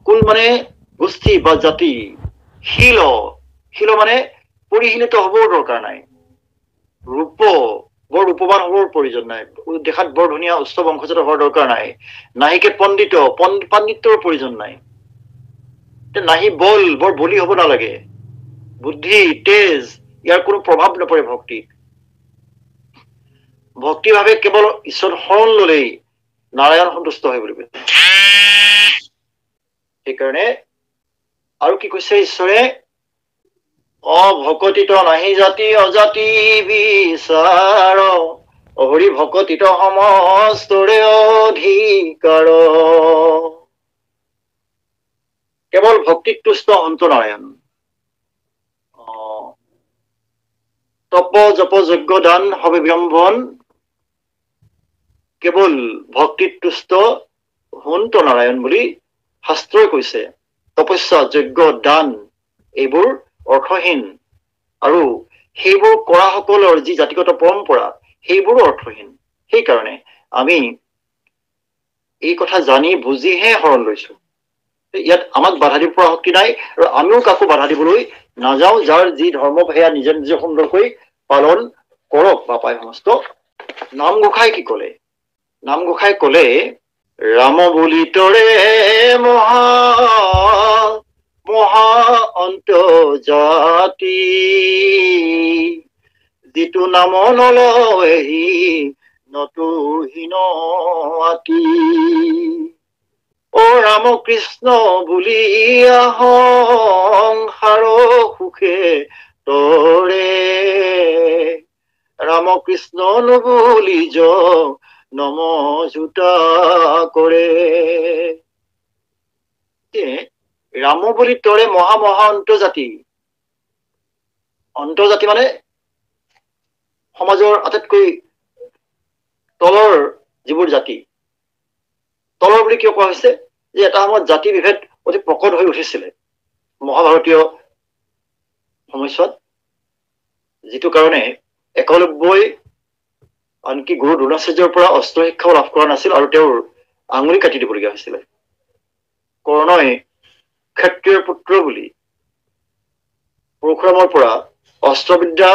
কুল মানে গোষ্ঠী বা জাতি, শিল, শিল মানে পৰিহীনিত হ'বও দৰকাৰ নাই, বৰ ৰূপৱান হ'বৰ প্ৰয়োজন নাই, দেখাত বৰ ধুনীয়া উচ্চ বংশজাত হোৱাৰ দৰকাৰ নাই, নাহিকে পাণ্ডিত্যৰ প্ৰয়োজন নাই, নাহি বৰ বলি হ'ব নালাগে, বুদ্ধি তেজ ইয়াৰ কোনো প্ৰভাৱ নপৰে ভক্তিত। ভক্তিভাৱে কেৱল ঈশ্বৰ শৰণ ললেই নাৰায়ণ সন্তুষ্ট হয় বুলি কৈছে। সেইকাৰণে আৰু কি কৈছে ঈশ্বৰে, অভকতিত নাহি জাতি অজাতি বিচাৰ, হৰি ভকতিত সমস্তৰে অধিকাৰ। কেৱল ভক্তিত তুষ্ট সন্ত নাৰায়ণ। তপ জপ যজ্ঞ দান হবে বিড়ম্বন, কেৱল ভক্তিত তুষ্ট সন্ত নাৰায়ণ বুলি শাস্ত্ৰই কৈছে। তপস্যা যজ্ঞ দান এইবোৰ অৰ্থহীন, আৰু সেইবোৰ কৰাসকলৰ যি জাতিগত পৰম্পৰা সেইবোৰো অৰ্থহীন। সেইকাৰণে আমি এই কথা জানি বুজিহে শৰণ লৈছো। ইয়াত আমাক বাধা দিব পৰা শক্তি নাই, আৰু আমিও কাকো বাধা দিবলৈ নাযাওঁ। যাৰ যি ধৰ্ম সেয়া নিজে নিজে সুন্দৰকৈ পালন কৰক বাপাই সমস্ত। নামঘোষাই কি কলে? নামঘোষাই কলে, ৰাম বুলি তৰে মহা অন্তৰ্জাতি, যিটো নাম নলয়হি নতুহীন আতি। অ ৰাম কৃষ্ণ বুলি সংসাৰ সুখে তৰে, ৰাম কৃষ্ণ নবুলি নম জোতা কৰে। ৰাম বুলি তৰে মহা অন্তৰ্জাতি। অন্তৰ্জাতি মানে সমাজৰ আটাইতকৈ তলৰ যিবোৰ জাতি। তলৰ বুলি কিয় কোৱা হৈছে? যে এটা সময়ত জাতি বিভেদ অতি প্ৰকট হৈ উঠিছিলে মহাভাৰতীয় সময়ছোৱাত, যিটো কাৰণে একলব্যই আনকি গুৰু দ্ৰোণাচাৰ্যৰ পৰা অস্ত্ৰ শিক্ষাও লাভ কৰা নাছিল, আৰু তেওঁৰ আঙুলি কাটি দিবলগীয়া হৈছিলে। কৰ্ণই ক্ষত্ৰিয়ৰ পুত্ৰ বুলি পৰশুৰামৰ পৰা অস্ত্ৰবিদ্যা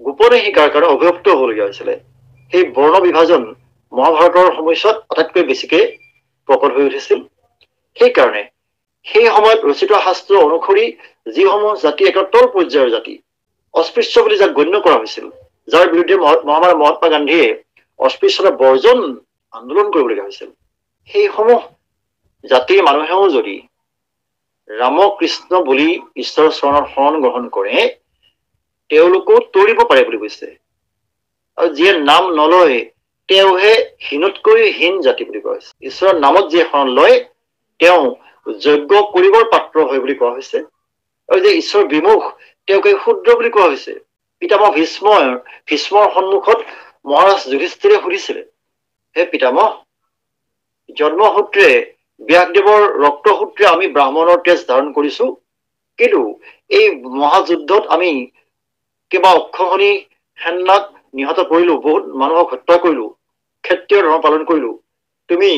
গোপনে শিকাৰ কাৰণে অভিযুক্ত হবলগীয়া হৈছিলে। সেই বৰ্ণ বিভাজন মহাভাৰতৰ সময়ছোৱাত আটাইতকৈ বেছিকে প্ৰকট হৈ উঠিছিল। সেইকাৰণে সেই সময়ত ৰচিত শাস্ত্ৰ অনুসৰি যিসমূহ জাতি একেবাৰে তল পৰ্যায়ৰ জাতি, অস্পৃশ্য বুলি যাক গণ্য কৰা হৈছিল, যাৰ বিৰুদ্ধে মহাত্মা গান্ধীয়ে অস্পৃশ্যতা বৰ্জন আন্দোলন কৰিবলগীয়া হৈছিল, সেইসমূহ জাতিৰ মানুহেও যদি ৰাম কৃষ্ণ বুলি ঈশ্বৰৰ চৰণত শৰণ গ্ৰহণ কৰে, তেওঁলোকো তৰিব পাৰে বুলি কৈছে। আৰু যিয়ে নাম নলয় তেওঁহে হীনতকৈ হীন জাতি বুলি কোৱা হৈছে। ঈশ্বৰৰ নামত যিয়ে শৰণ লয় তেওঁ যজ্ঞ কৰিবৰ পাত্ৰ হয় বুলি কোৱা হৈছে। আৰু যে ঈশ্বৰ বিমুখ তেওঁকে ক্ষুদ্ৰ বুলি কোৱা হৈছে। পিতামহ ভীষ্মৰ সন্মুখত মহাৰাজ যুধিষ্ঠিৰে সুধিছিলে, হে পিতামহ, জন্মসূত্ৰে ব্যাসদেৱৰ ৰক্তসূত্ৰে আমি ব্ৰাহ্মণৰ তেজ ধাৰণ কৰিছো, কিন্তু এই মহাযুদ্ধত আমি কিবা অক্ষশনি সেনাক নিহত কৰিলো, বহুত মানুহক হত্যা কৰিলো, ক্ষত্ৰিয় ধৰ্ম পালন কৰিলো, তুমি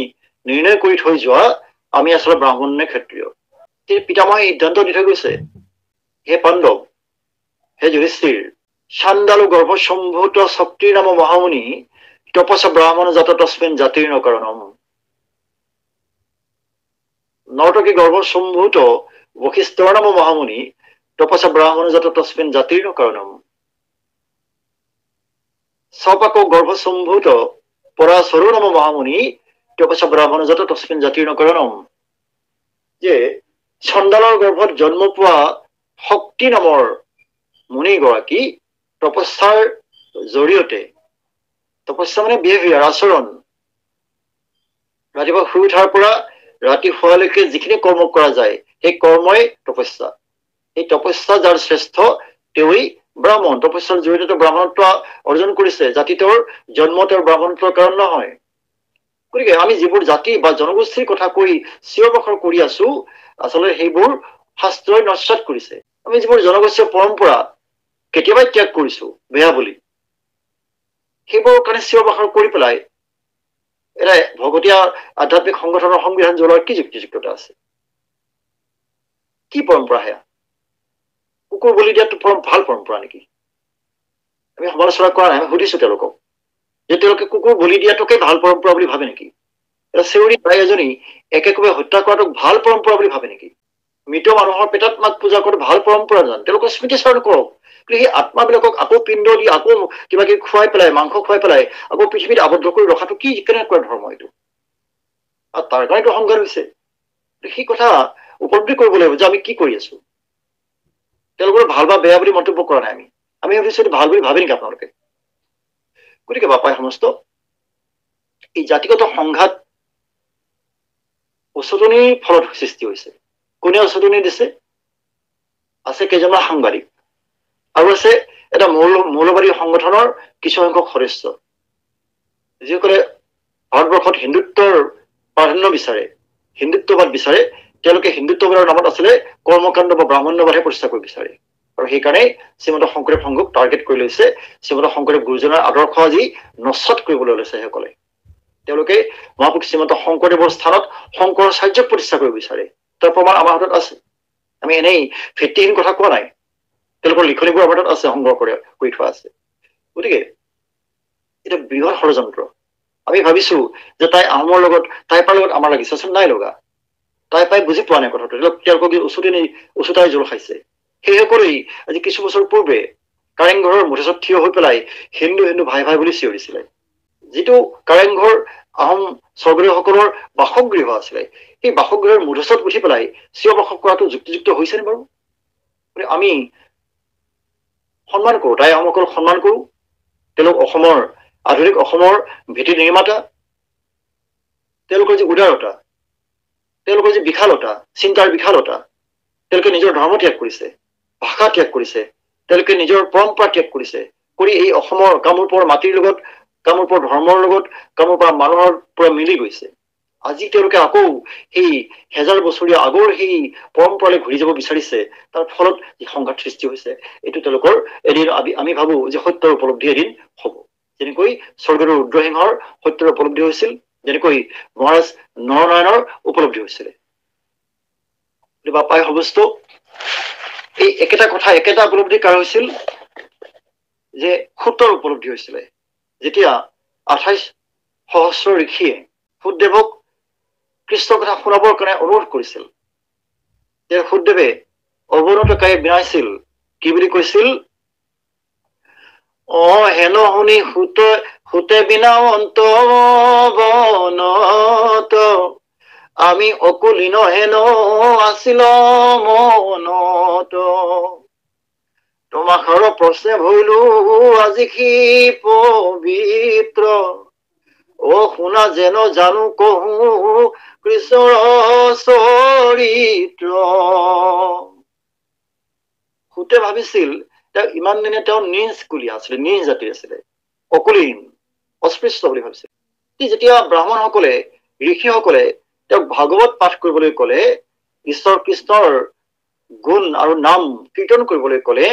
নিৰ্ণয় কৰি থৈ যোৱা আমি আচলতে ব্ৰাহ্মণ নে ক্ষত্ৰিয়। পিতামহে সিদ্ধান্ত দি থৈ গৈছে, হে পাণ্ডৱ, হে যুধিষ্ঠিৰ, চাণ্ডালু গৰ্ভসম্ভূত শক্তিৰ নাম মহামুনি, তপস্য ব্ৰাহ্মণ জাত তস্মিন জাতিৰ কাৰণম। নৰ্তকী গৰ্ভসম্ভূত বশিষ্ঠৰ নাম মহামুনি, তপস্য ব্ৰাহ্মণ জাত তস্মিন জাতিৰ কাৰণম। সপাক গৰ্ভসম্ভূত পৰাশৰো নাম মহামুনি, তপস্য ব্ৰাহ্মণ জাত তস্মিন জাতিৰ কাৰণম। যে চণ্ডালৰ গৰ্ভত জন্ম পোৱা শক্তি নামৰ মুনি গৰাকী তপস্যাৰ জৰিয়তে, তপস্যা মানে বিহেভিয়াৰ, আচৰণ, ৰাতিপুৱা শুই উঠাৰ পৰা ৰাতি শোৱালৈকে যিখিনি কৰ্ম কৰা যায় সেই কৰ্মই তপস্যা। এই তপস্যা যাৰ শ্ৰেষ্ঠ তেওঁই ব্ৰাহ্মণ। তপস্যাৰ জৰিয়তে ব্ৰাহ্মণত্ব অৰ্জন কৰিছে, জাতি তেওঁৰ জন্ম তেওঁৰ ব্ৰাহ্মণত্বৰ কাৰণ নহয়। গতিকে আমি যিবোৰ জাতি বা জনগোষ্ঠীৰ কথা কৈ চিঞৰ বাখৰ কৰি আছো, আচলতে সেইবোৰ শাস্ত্ৰই নস্যাৎ কৰিছে। আমি যিবোৰ জনগোষ্ঠীয় পৰম্পৰা কেতিয়াবাই ত্যাগ কৰিছো বেয়া বুলি, সেইবোৰৰ কাৰণে চিঞৰ বাখৰ কৰি পেলাই এটা ভকতীয়া আধ্যাত্মিক সংগঠনৰ সংবিধান জ্বলোৱাৰ কি যুক্তিযুক্ততা আছে? কি পৰম্পৰা সেয়া? কুকুৰ বলি দিয়াটো ভাল পৰম্পৰা নেকি? আমি সমালোচনা কৰা নাই, আমি সুধিছো তেওঁলোকক যে তেওঁলোকে কুকুৰ বলি দিয়াটোকে ভাল পৰম্পৰা বুলি ভাবে নেকি? এটা চেউৰী বাই এজনী একেকোবে হত্যা কৰাটোক ভাল পৰম্পৰা বুলি ভাবে নেকি? মৃত মানুহৰ পেটত মাক পূজা কৰাটো ভাল পৰম্পৰা জান? তেওঁলোকৰ স্মৃতিচাৰণ কৰক। কিন্তু সেই আত্মাবিলাকক আকৌ পিণ্ড দি আকৌ কিবা কিবি খুৱাই পেলাই, মাংস খুৱাই পেলাই আকৌ পৃথিৱীত আবদ্ধ কৰি ৰখাটো কি কেনেকুৱা ধৰ্ম এইটো? আৰু তাৰ কাৰণেতো সংঘাত হৈছে। সেই কথা উপলব্ধি কৰিব লাগিব যে আমি কি কৰি আছো। তেওঁলোকৰ ভাল বা বেয়া বুলি মন্তব্য কৰা নাই আমি ভাবিছো এইটো ভাল বুলি ভাবে নেকি আপোনালোকে? গতিকে বাপাই সমস্ত এই জাতিগত সংঘাত উচতনিৰ ফলত সৃষ্টি হৈছে। কোনে উচতনি দিছে? আছে কেইজনমান সাংবাদিক আৰু আছে এটা মৌলবাদী সংগঠনৰ কিছুসংখ্যক সদস্য, যিসকলে ভাৰতবৰ্ষত হিন্দুত্বৰ প্ৰাধান্য বিচাৰে, হিন্দুত্ববাদ বিচাৰে। তেওঁলোকে হিন্দুত্ববাদৰ নামত আছিলে কৰ্মকাণ্ড বা ব্ৰাহ্মণ্যবাদহে প্ৰতিষ্ঠা কৰিব বিচাৰে। আৰু সেইকাৰণে শ্ৰীমন্ত শংকৰদেৱ সংঘক টাৰ্গেট কৰি লৈছে। শ্ৰীমন্ত শংকৰদেৱ গুৰুজনাৰ আদৰ্শ আজি নস্বাত কৰিবলৈ লৈছে সেইসকলে। তেওঁলোকে মহাপুৰুষ শ্ৰীমন্ত শংকৰদেৱৰ স্থানত শংকৰাচাৰ্যক প্ৰতিষ্ঠা কৰিব বিচাৰে। তাৰ প্ৰমাণ আমাৰ হাতত আছে। আমি এনেই ভিত্তিহীন কথা কোৱা নাই। তেওঁলোকৰ লিখনিবোৰ আমাৰ তাত আছে, সংগ্ৰহ কৰি থোৱা আছে। গতিকে এটা বৃহৎ ষড়যন্ত্ৰ। আমি ভাবিছো যে তাই আহোমৰ লগত টাইপাৰ লগত আমাৰ লাগিছে, আচলতে নাই লগা। তাই বুজি পোৱা নাই কথাটো। তেওঁলোকক উচতাই জোৰ খাইছে। সেইসকলেই আজি কিছু বছৰ পূৰ্বে কাৰেংঘৰৰ মুঠেচত থিয় হৈ পেলাই হিন্দু হিন্দু ভাই ভাই বুলি চিঞৰিছিলে। যিটো কাৰেংঘৰ আহোম স্বৰ্গদেউসকলৰ বাসগৃহ আছিলে, সেই বাসগৃহৰ মুধচত উঠি পেলাই চিঞৰ বাখৰ কৰাটো যুক্তিযুক্ত হৈছেনে বাৰু? আমি সন্মান কৰো, তাই আহোমসকলক সন্মান কৰো। তেওঁলোক অসমৰ আধুনিক অসমৰ ভেটি নিৰ্মাতা। তেওঁলোকৰ যি উদাৰতা, তেওঁলোকৰ যি বিশালতা, চিন্তাৰ বিশালতা, তেওঁলোকে নিজৰ ধৰ্ম ত্যাগ কৰিছে, ভাষা ত্যাগ কৰিছে, তেওঁলোকে নিজৰ পৰম্পৰা ত্যাগ কৰিছে, কৰি এই অসমৰ কামৰূপৰ মাটিৰ লগত, কামৰূপৰ ধৰ্মৰ লগত, কামৰূপৰ মানুহৰ পৰা মিলি গৈছে। আজি তেওঁলোকে আকৌ সেই 1000 বছৰীয়া আগৰ সেই পৰম্পৰালৈ ঘূৰি যাব বিচাৰিছে। তাৰ ফলত যি সংঘাত সৃষ্টি হৈছে, এইটো তেওঁলোকৰ এদিন আমি ভাবো যে সত্যৰ উপলব্ধি এদিন হব। যেনেকৈ স্বৰ্গদেউ ৰুদ্ৰসিংহৰ সত্যৰ উপলব্ধি হৈছিল, যেনেকৈ মহাৰাজ নৰনাৰায়ণৰ উপলব্ধি হৈছিলে। বাপাই সমস্ত এই একেটা কথা, একেটা উপলব্ধি কাৰ হৈছিল? যে সূতৰ উপলব্ধি হৈছিলে, যেতিয়া 28 সহস্ৰ ঋষিয়ে সুদদেৱক কৃষ্ণৰ কথা শুনাবৰ কাৰণে অনুৰোধ কৰিছিল। যে সুদদেৱে অৱনত কাই বিনাইছিল, কি বুলি কৈছিল? হেন শুনি সুতে বিনা অন্ত বনত, আমি অকুলীন হেন আছিল মনত। তোমাকৰ প্ৰশ্নে ভইলো আজি কি পবিত্ৰ, শুনা যেন জানো কহো কৃষ্ণৰ চৰিত্ৰ। সুতে ভাবিছিল তেওঁ ইমান দিনে তেওঁ নিজ কুলীয়া আছিলে, নিজ জাতি আছিলে, অকুলীন, অস্পৃশ্য বুলি ভাবিছিল। যেতিয়া ব্ৰাহ্মণসকলে, ঋষিসকলে তেওঁক ভাগৱত পাঠ কৰিবলৈ কলে, ঈশ্বৰ কৃষ্ণৰ গুণ আৰু নাম কীৰ্তন কৰিবলৈ কলে,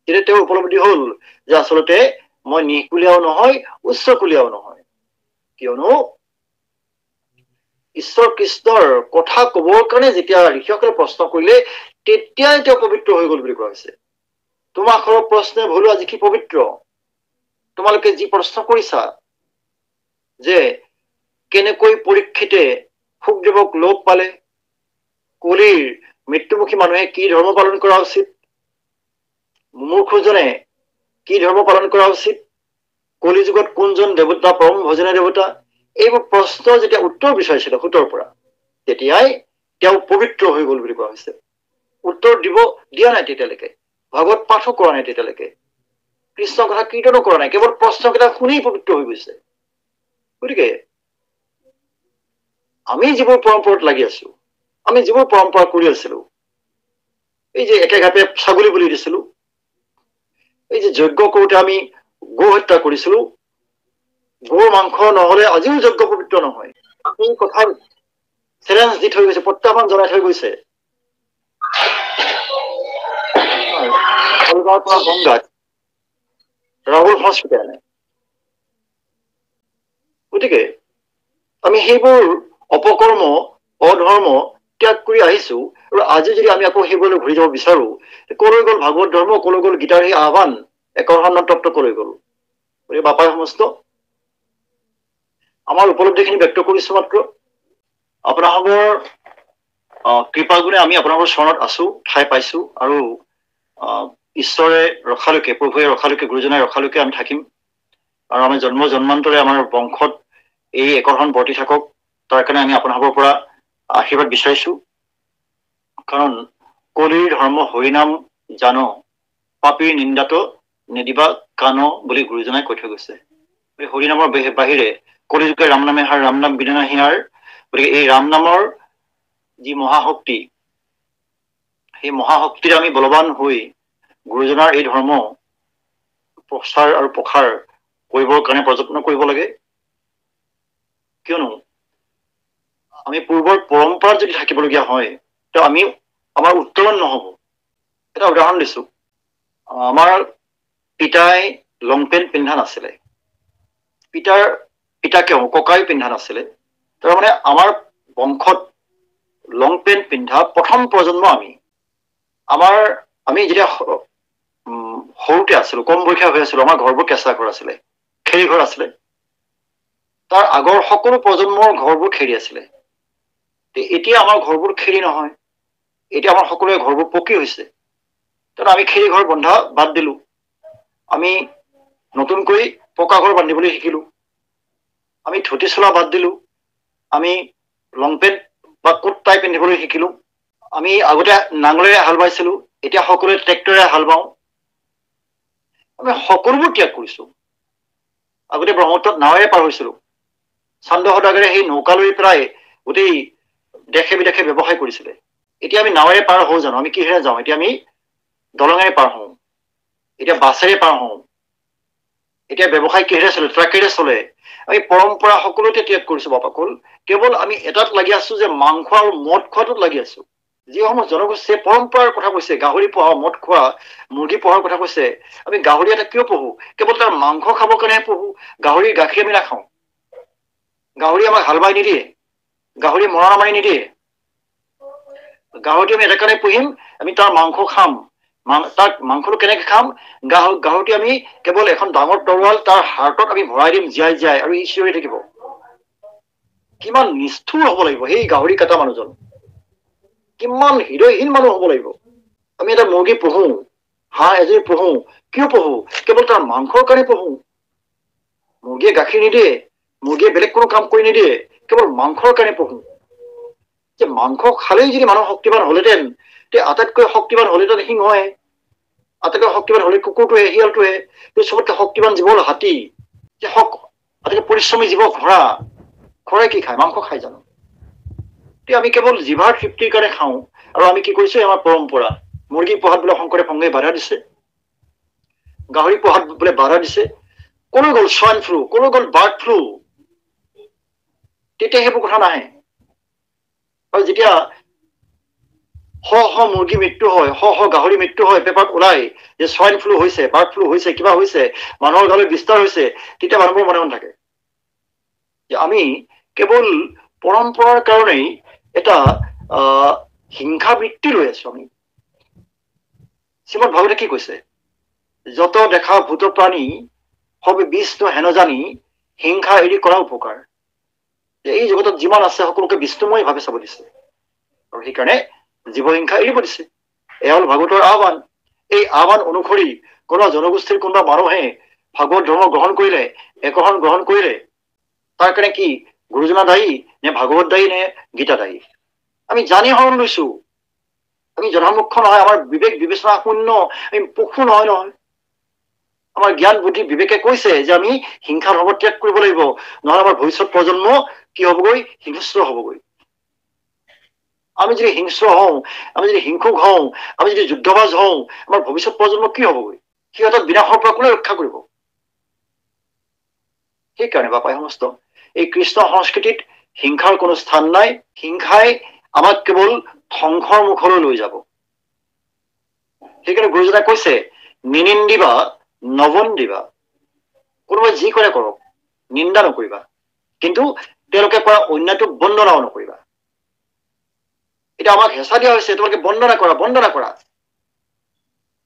তেতিয়া তেওঁৰ উপলব্ধি হল যে আচলতে মই নিকুলীয়াও নহয়, উচ্চ কুলীয়াও নহয়। কিয়নো ঈশ্বৰ কৃষ্ণৰ কথা কবৰ কাৰণে যেতিয়া ঋষিসকলে প্ৰশ্ন কৰিলে, তেতিয়াই তেওঁ পবিত্ৰ হৈ গল বুলি কোৱা হৈছে। তোমাকৰ প্ৰশ্নে ভলো আজি কি পবিত্ৰ? তোমালোকে যি প্ৰশ্ন কৰিছা যে কেনেকৈ পৰীক্ষিতে সুখদেৱক লগ পালে, কলিৰ মৃত্যুমুখী মানুহে কি ধৰ্ম পালন কৰা উচিত, মুমূৰ্ষুজনে কি ধৰ্ম পালন কৰা উচিত, কলি যুগত কোনজন দেৱতা পৰম ভজনীয় দেৱতা, এইবোৰ প্ৰশ্ন যেতিয়া উত্তৰ বিচাৰিছিলে সুতৰ পৰা, তেতিয়াই তেওঁ পবিত্ৰ হৈ গল বুলি কোৱা হৈছে। উত্তৰ দিয়া নাই তেতিয়ালৈকে, ভাগৱত পাঠো কৰা নাই তেতিয়ালৈকে, কৃষ্ণৰ কথা কীৰ্তনো কৰা নাই, কেৱল প্ৰশ্নকেইটা শুনি পবিত্ৰ হৈ গৈছে। গতিকে আমি যিবোৰ পৰম্পৰাত লাগি আছো, আমি যিবোৰ পৰম্পৰা কৰি আছিলো, এই যে একে ঘাপে ছাগলী বলি দিছিলো, এই যে যজ্ঞ কৰোতে আমি গো হত্যা কৰিছিলো, গৰুৰ মাংস নহলে আজিও যজ্ঞ পবিত্ৰ নহয়। এই কথাৰ চেলেঞ্জ দি থৈ গৈছে, প্ৰত্যাহ্বান জনাই থৈ গৈছে। পৰা গংগাত ৰাহুল হস্পিটেল। গতিকে আমি সেইবোৰ অপকৰ্ম, অধৰ্ম ত্যাগ কৰি আহিছো, আৰু আজি যদি আমি আকৌ সেইবোৰলৈ ঘূৰি যাব বিচাৰো, কলৈ গ'ল ভাগৱত ধৰ্ম, কলৈ গ'ল গীতাৰ সেই আহ্বান, একৰ্ষণ তত্ত্ব কলৈ গ'ল? গতিকে বাপাই সমস্ত আমাৰ উপলব্ধিখিনি ব্যক্ত কৰিছো মাত্ৰ। আপোনালোকৰ কৃপা গুণে আমি আপোনালোকৰ চৰণত আছো, ঠাই পাইছো, আৰু ঈশ্বৰে ৰখালৈকে, প্ৰভুৱে ৰখালৈকে, গুৰুজনাই ৰখালৈকে আমি থাকিম। আৰু আমি জন্ম জন্মান্তৰে আমাৰ বংশত এই একৰ্ষণ বৰ্তি থাকক, তাৰ কাৰণে আমি আপোনালোকৰ পৰা আশীৰ্বাদ বিচাৰিছো। কাৰণ কলিৰ ধৰ্ম হৰিনাম জান, পাপীৰ নিন্দাত নিদিবা কাণ বুলি গুৰুজনাই কৈ থৈ গৈছে। হৰিনামৰ বাহিৰে কলিযুগে ৰাম নামে হাৰ, ৰাম নাম বিনে হিয়াৰ। গতিকে এই ৰাম নামৰ যি মহাশক্তি, সেই মহাশক্তিৰে আমি বলৱান হৈ গুৰুজনাৰ এই ধৰ্ম প্ৰচাৰ আৰু প্ৰসাৰ কৰিবৰ কাৰণে প্ৰযত্ন কৰিব লাগে। কিয়নো আমি পূৰ্বৰ পৰম্পৰাত যদি থাকিবলগীয়া হয়, তো আমাৰ উত্তৰণ নহব। এটা উদাহৰণ দিছো, আমাৰ পিতাই লং পেণ্ট পিন্ধা নাছিলে, পিতাকেও ককাই পিন্ধা নাছিলে। তাৰমানে আমাৰ বংশত লং পেণ্ট পিন্ধা প্ৰথম প্ৰজন্ম আমি যেতিয়া সৰুতে আছিলো, কম বয়সীয়া হৈ আছিলো, আমাৰ ঘৰবোৰ কেঁচা ঘৰ আছিলে, খেৰী ঘৰ আছিলে। তাৰ আগৰ সকলো প্ৰজন্মৰ ঘৰবোৰ খেৰী আছিলে। এতিয়া আমাৰ ঘৰবোৰ খেৰী নহয়, এতিয়া আমাৰ সকলোৰে ঘৰবোৰ পকী হৈছে। আমি খেৰী ঘৰ বন্ধা বাদ দিলো, আমি নতুনকৈ পকা ঘৰ বান্ধিবলৈ শিকিলো। আমি ধুতি চোলা বাদ দিলো, আমি লং পেণ্ট বা কোট টাই পিন্ধিবলৈ শিকিলো। আমি আগতে নাঙলেৰে হাল বাইছিলো, এতিয়া সকলোৱে ট্ৰেক্টৰেৰে হাল বাওঁ। আমি সকলোবোৰ ত্যাগ কৰিছো। আগতে ব্ৰহ্মপুত্ৰত নাৱেৰে পাৰ হৈছিলো, চান্দ সদাগৰে সেই নৌকা লৈ পেলাই গোটেই দেশে বিদেশে ব্যৱসায় কৰিছিলে। এতিয়া আমি নাৱেৰে পাৰ হওঁ জানো? আমি কিহেৰে যাওঁ? এতিয়া আমি দলঙেৰে পাৰ হওঁ, এতিয়া বাছেৰে পাৰ হওঁ। এতিয়া ব্যৱসায় কিহেৰে চলে? ট্ৰাকেৰে চলে। আমি পৰম্পৰা সকলোতে ত্যাগ কৰিছো বাপাকল। কেৱল আমি এটাত লাগি আছো যে মাংস আৰু মদ খোৱাটোত লাগি আছো। যিসমূহ জনগোষ্ঠীয়ে পৰম্পৰাৰ কথা কৈছে, গাহৰি পোহা, মদ খোৱা, মুৰ্গী পোহাৰ কথা কৈছে, আমি গাহৰি এটা কিয় পোহো? কেৱল তাৰ মাংস খাবৰ কাৰণেহে পোহো। গাহৰিৰ গাখীৰ আমি নাখাওঁ। গাহৰি আমাক হাল বাই নিদিয়ে, গাহৰি মৰণা মাৰি নিদিয়ে। গাহৰিটো আমি এটা কাৰণে পুহিম, আমি তাৰ মাংস খাম। তাৰ মাংসটো কেনেকে খাম? গাহৰিটো আমি কেৱল এখন ডাঙৰ তৰোৱাল তাৰ হাৰ্টত আমি ভৰাই দিম জীয়াই জীয়াই, আৰু ই চিঞৰি থাকিব। কিমান নিষ্ঠুৰ হব লাগিব সেই গাহৰি কটা মানুহজন, কিমান হৃদয়হীন মানুহ হব লাগিব। আমি এটা মুৰ্গী পোহো, হাঁহ এজনী পোহো, কিয় পোহো? কেৱল তাৰ মাংসৰ কাৰণে পোহো। মুৰ্গীয়ে গাখীৰ নিদিয়ে, মুৰ্গীয়ে বেলেগ কোনো কাম কৰি নিদিয়ে, কেৱল মাংসৰ কাৰণে পোহো। যে মাংস খালেই যদি মানুহ শক্তিবান হলহেঁতেন, তে আটাইতকৈ শক্তিবান হলহেঁতেন সিংহই, আটাইতকৈ শক্তিবান হলে কুকুৰটোৱে, শিয়ালটোৱে, চবতকে শক্তিবান জীৱ হল হাতী, যে আটাইতকৈ পৰিশ্ৰমী জীৱ ঘোঁৰা। ঘোঁৰাই কি খায়? মাংস খাই জানো? আমি কেৱল জিভাৰ তৃপ্তিৰ কাৰণে খাওঁ। আৰু আমি কি কৰিছো? আমাৰ পৰম্পৰা। মুৰ্গী পোহাত বোলে শংকৰে সংঘই বাধা দিছে, গাহৰি পোহাত বোলে বাধা দিছে। কলৈ গ'ল সোৱাইন ফ্লু? কলৈ গ'ল বাৰ্ড ফ্লু? তেতিয়া সেইবোৰ কথা নাহে। আৰু যেতিয়া শ শ মুৰ্গী মৃত্যু হয়, শ শ গাহৰি মৃত্যু হয়, পেপাৰত ওলাই যে সোৱাইন ফ্লু হৈছে, বাৰ্ড ফ্লু হৈছে, কিবা হৈছে, মানুহৰ গালৈ বিস্তাৰ হৈছে, তেতিয়া মানুহবোৰ মনে মনে থাকে। যে আমি কেৱল পৰম্পৰাৰ কাৰণেই এটা হিংসা বৃত্তি লৈ আছো। আমি শ্ৰীমদ ভাগৱতে কি কৈছে? যত দেখা ভূত প্ৰাণী সবে বিষ্ণু হেন জানি, হিংসা এৰি কৰা উপকাৰ। এই জগতত যিমান আছে সকলোকে বিষ্ণুময় ভাৱে চাব দিছে, আৰু সেইকাৰণে জীৱহিংসা এৰিব দিছে। এয়া হল ভাগৱতৰ আহ্বান। এই আহ্বান অনুসৰি কোনোবা জনগোষ্ঠীৰ কোনোবা মানুহে ভাগৱত ধৰ্ম গ্ৰহণ কৰিলে, একৰ্ষণ গ্ৰহণ কৰিলে, তাৰ কাৰণে কি গুৰুজনা দায়ী, নে ভাগৱত দায়ী, নে গীতা দায়ী? আমি জানি হৰণ লৈছো, আমি জনামুখ্য নহয়, আমাৰ বিবেক বিবেচনা শূন্য, আমি পশু নহয় নহয়। আমাৰ জ্ঞান বুদ্ধি বিবেকে কৈছে যে আমি হিংসা ধৰ্ম ত্যাগ কৰিব লাগিব, নহলে আমাৰ ভৱিষ্যত প্ৰজন্ম কি হবগৈ? হিংস্ৰ হবগৈ। আমি যদি হিংস্ৰ হওঁ, আমি যদি হিংসুক হওঁ, আমি যদি যুদ্ধবাজ হওঁ, আমাৰ ভৱিষ্যত প্ৰজন্ম কি হবগৈ? সিহঁতক বিনাশৰ পৰা কোনে ৰক্ষা কৰিব? সেইকাৰণে বাপাই সমস্ত এই কৃষ্ণ সংস্কৃতিত হিংসাৰ কোনো স্থান নাই। হিংসাই আমাক কেৱল ধ্বংসৰ মুখলৈ লৈ যাব। সেইকাৰণে গুৰুজনাই কৈছে, নিনিন্দিবা নবন্দিবা। কোনোবাই যি কৰে কৰক, নিন্দা নকৰিবা, কিন্তু তেওঁলোকে কৰা অন্যায়টোক বন্দনাও নকৰিবা। এতিয়া আমাক হেঁচা দিয়া হৈছে, তোমালোকে বন্দনা কৰা, বন্দনা কৰা।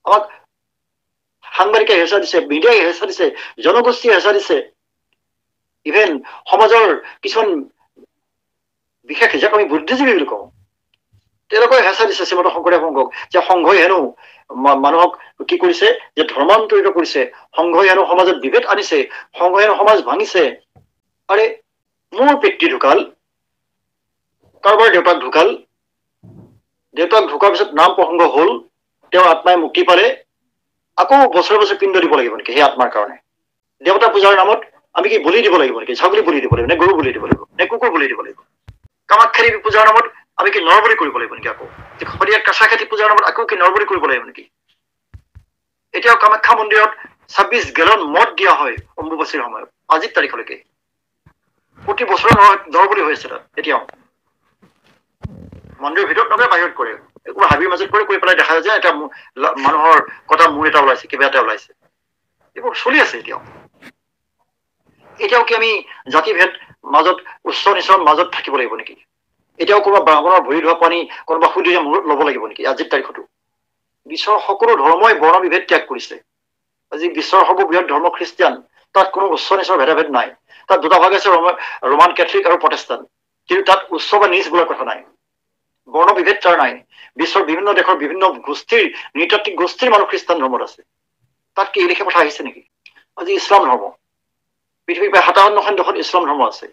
আমাক সাংবাদিকে হেঁচা দিছে, মিডিয়াই হেঁচা দিছে, জনগোষ্ঠীয়ে হেঁচা দিছে, ইভেন সমাজৰ কিছুমান বিশেষ যাক আমি বুদ্ধিজীৱী বুলি কওঁ, তেওঁলোকে হেঁচা দিছে শ্ৰীমন্ত শংকৰদেৱ সংঘক, যে সংঘই হেনো মানুহক কি কৰিছে, যে ধৰ্মান্তৰিত কৰিছে, সংঘই হেনো সমাজত বিভেদ আনিছে, সংঘই হেনো সমাজ ভাঙিছে। আৰে মোৰ পিতৃ ঢুকাল, কাৰোবাৰ দেউতাক ঢুকাল, দেউতাক ঢুকাৰ পিছত নাম প্ৰসংগ হল, তেওঁৰ আত্মাই মুক্তি পালে, আকৌ বছৰে বছৰে পিণ্ড দিব লাগিব নেকি সেই আত্মাৰ কাৰণে? দেৱতা পূজাৰ নামত আমি কি বলি দিব লাগিব নেকি? ছাগলী বলি দিব লাগিব, নে গৰু বলি দিব লাগিব, নে কুকুৰ বলি দিব লাগিব? কামাখ্যা দেৱী পূজাৰ নামত আমি কি নৰবলি কৰিব লাগিব নেকি? আকৌ শদিয়াত কাছা খেতি পূজাৰ নামত আকৌ কি নৰবলি কৰিব লাগিব নেকি? এতিয়াও কামাখ্যা মন্দিৰত 26 গেলন মদ দিয়া হয় অম্বুবাচীৰ সময়ত, আজিৰ তাৰিখলৈকে। প্ৰতি বছৰে নৰবলি হৈ আছে তাত। এতিয়াও মন্দিৰৰ ভিতৰত নকৰে, বাহিৰত কৰে, একো হাবিৰ মাজত কৰি কৰি পেলাই দেখা যায় যে এটা মানুহৰ কটা মূৰ এটা ওলাইছে, কিবা এটা ওলাইছে। এইবোৰ চলি আছে এতিয়াও। এতিয়াও কি আমি জাতিভেদ মাজত, উচ্চ নিচৰ মাজত থাকিব লাগিব নেকি? এতিয়াও কোনোবা ব্ৰাহ্মণৰ ভৰি ধোৱা পানী কোনোবা সুধিলে মূৰত ল'ব লাগিব নেকি আজিৰ তাৰিখতো? বিশ্বৰ সকলো ধৰ্মই বৰ্ণ বিভেদ ত্যাগ কৰিছে। আজি বিশ্বৰ সৰ্ববৃহৎ ধৰ্ম খ্ৰীষ্টিয়ান, তাত কোনো উচ্চ নিচৰ ভেদাভেদ নাই। তাত দুটা ভাগ আছে, ৰোমান কেথলিক আৰু প্ৰটেষ্টাণ্ট, কিন্তু তাত উচ্চ বা নিচ বোলাৰ কথা নাই, বৰ্ণ বিভেদ তাৰ নাই। বিশ্বৰ বিভিন্ন দেশৰ বিভিন্ন গোষ্ঠীৰ, নৃতাত্ত্বিক গোষ্ঠীৰ মানুহ খ্ৰীষ্টান ধৰ্মত আছে। তাত কি এই দেশে কথা আহিছে নেকি? আজি ইছলাম ধৰ্ম, পৃথিৱীৰ প্ৰায় 57খন দেশত ইছলাম ধৰ্ম আছে।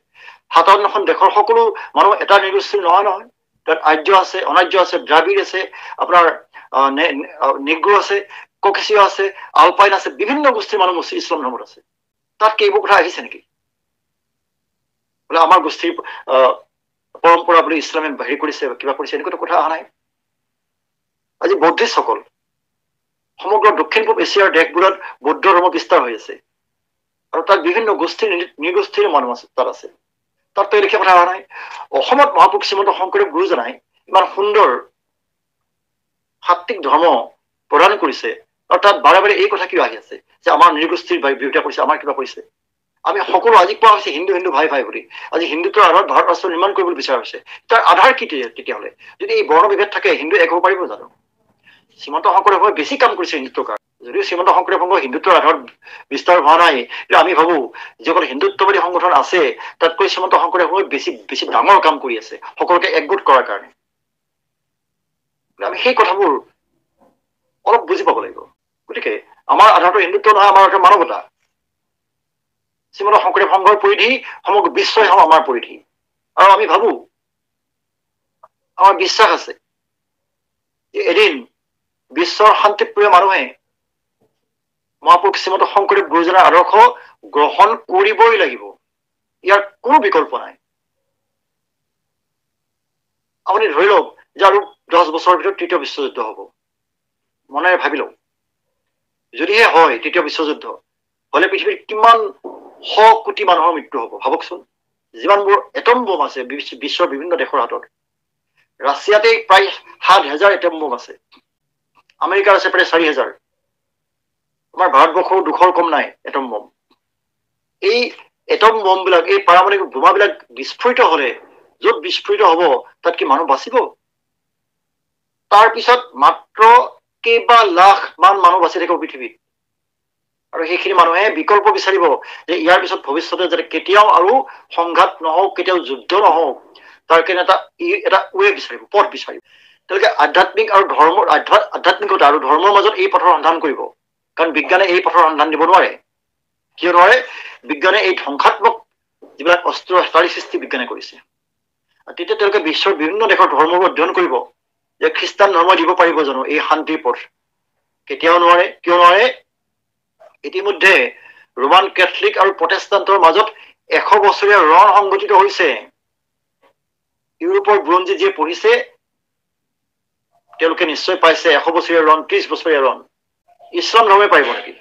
57খন দেশৰ সকলো মানুহ এটা নৃগোষ্ঠীৰ নহয় নহয়। তাত আৰ্য আছে, অনাৰ্য আছে, দ্ৰাবিড় আছে, আপোনাৰ নিগ্ৰো আছে, ককেশীয় আছে, আলপাইন আছে, বিভিন্ন গোষ্ঠীৰ মানুহ ইছলাম ধৰ্মত আছে। তাত কি এইবোৰ কথা আহিছে নেকি? বোলে আমাৰ গোষ্ঠীৰ পৰম্পৰা বুলি ইছলামে হেৰি কৰিছে, কিবা কৰিছে, এনেকুৱাটো কথা অহা নাই। আজি বৌদ্ধিষ্টসকল সমগ্ৰ দক্ষিণ পূব এছিয়াৰ দেশবোৰত বৌদ্ধ ধৰ্ম বিস্তাৰ হৈ আছে, আৰু তাত বিভিন্ন গোষ্ঠীৰ নৃগোষ্ঠীৰ মানুহ আছে, তাত আছে। তাততো এই কথা অহা নাই। অসমত মহাপুৰুষ শ্ৰীমন্ত শংকৰদেৱ গুৰুজনাই ইমান সুন্দৰ সাত্বিক ধৰ্ম প্ৰদান কৰিছে, আৰু তাত বাৰে বাৰে এই কথা কিয় আহি আছে যে আমাৰ নৃগোষ্ঠীৰ বিৰোধিতা কৰিছে, আমাৰ কিবা কৰিছে? আমি সকলো আজি কোৱা হৈছে হিন্দু হিন্দু ভাই ভাই বুলি। আজি হিন্দুত্বৰ আধাৰত ভাৰত ৰাষ্ট্ৰ নিৰ্মাণ কৰিবলৈ বিচৰা হৈছে। তাৰ আধাৰ কি তেতিয়াহ'লে? যদি এই বৰ্ণ বিভেদ থাকে, হিন্দু এক হ'ব পাৰিব জানো? শ্ৰীমন্ত শংকৰদেৱে বেছি কাম কৰিছে হিন্দুত্বৰ কাৰণে। যদিও শ্ৰীমন্ত শংকৰদেৱ সংঘ হিন্দুত্বৰ আধাৰত বিস্তাৰ হোৱা নাই, কিন্তু আমি ভাবো যিসকল হিন্দুত্ববাদী সংগঠন আছে তাতকৈ শ্ৰীমন্ত শংকৰদেৱ বেছি বেছি ডাঙৰ কাম কৰি আছে সকলোকে একগোট কৰাৰ কাৰণে। আমি সেই কথাবোৰ অলপ বুজি পাব লাগিব। গতিকে আমাৰ আধাৰটো হিন্দুত্ব নহয়, আমাৰ আধাৰ মানৱতা। শ্ৰীমন্ত শংকৰদেৱ সংঘৰ পৰিধি সমগ্ৰ বিশ্বই আমাৰ পৰিধি, আৰু আমি ভাবো, আমাৰ বিশ্বাস আছে যে এদিন বিশ্বৰ শান্তিপ্ৰিয় মানুহে মহাপুৰুষ শ্ৰীমন্ত শংকৰদেৱ গুৰুজনাৰ আদৰ্শ গ্ৰহণ কৰিবই লাগিব, ইয়াৰ কোনো বিকল্প নাই। আপুনি ধৰি লওক যে আৰু 10 বছৰৰ ভিতৰত তৃতীয় বিশ্বযুদ্ধ হ'ব, মনেৰে ভাবি লওক। যদিহে হয় তৃতীয় বিশ্বযুদ্ধ হলে পৃথিৱীৰ কিমান শ কোটি মানুহৰ মৃত্যু হ'ব ভাবকচোন। যিমানবোৰ এটম বোম আছে বিশ্বৰ বিভিন্ন দেশৰ হাতত, ৰাছিয়াতে প্ৰায় 7,000 এটম বোম আছে, আমেৰিকাৰ আছে প্ৰায় 4,000, আমাৰ ভাৰতবৰ্ষৰো 200ৰ কম নাই এটম বোম। এই এটম বোম বিলাক, এই পাৰমাণৱিক বোমাবিলাক বিস্ফোৰিত হলে, য'ত বিস্ফোৰিত হব তাত কি মানুহ বাচিব? তাৰ পিছত মাত্ৰ কেইবা লাখ মান মানুহ বাচি থাকিব পৃথিৱীত, আৰু সেইখিনি মানুহে বিকল্প বিচাৰিব যে ইয়াৰ পিছত ভৱিষ্যতে যাতে কেতিয়াও আৰু সংঘাত নহওক, কেতিয়াও যুদ্ধ নহওক, তাৰ কাৰণে এটা ৱে বিচাৰিব, পথ বিচাৰিব। তেওঁলোকে আধ্যাত্মিক আৰু আধ্যাত্মিকতা আৰু ধৰ্মৰ মাজত এই পথৰ সন্ধান কৰিব, কাৰণ বিজ্ঞানে এই পথৰ সন্ধান দিব নোৱাৰে। কিয় নোৱাৰে? বিজ্ঞানে এই ধ্বংসাত্মক যিবিলাক অস্ত্ৰ তাৰি সৃষ্টি বিজ্ঞানে কৰিছে। তেতিয়া তেওঁলোকে বিশ্বৰ বিভিন্ন দেশৰ ধৰ্মবোৰ অধ্যয়ন কৰিব যে খ্ৰীষ্টান ধৰ্ম দিব পাৰিব জানো এই শান্তিৰ পথ? কেতিয়াও নোৱাৰে। কিয় নোৱাৰে? ইতিমধ্যে ৰোমান কেথলিক আৰু প্ৰটেষ্টাণ্টৰ মাজত 100 বছৰীয়া ৰণ সংঘটিত হৈছে। ইউৰোপৰ বুৰঞ্জী যিয়ে পঢ়িছে তেওঁলোকে নিশ্চয় পাইছে 100 বছৰীয়া ৰণ, 30 বছৰীয়া ৰণ। ইছলাম ধৰ্মে পাৰিব নেকি?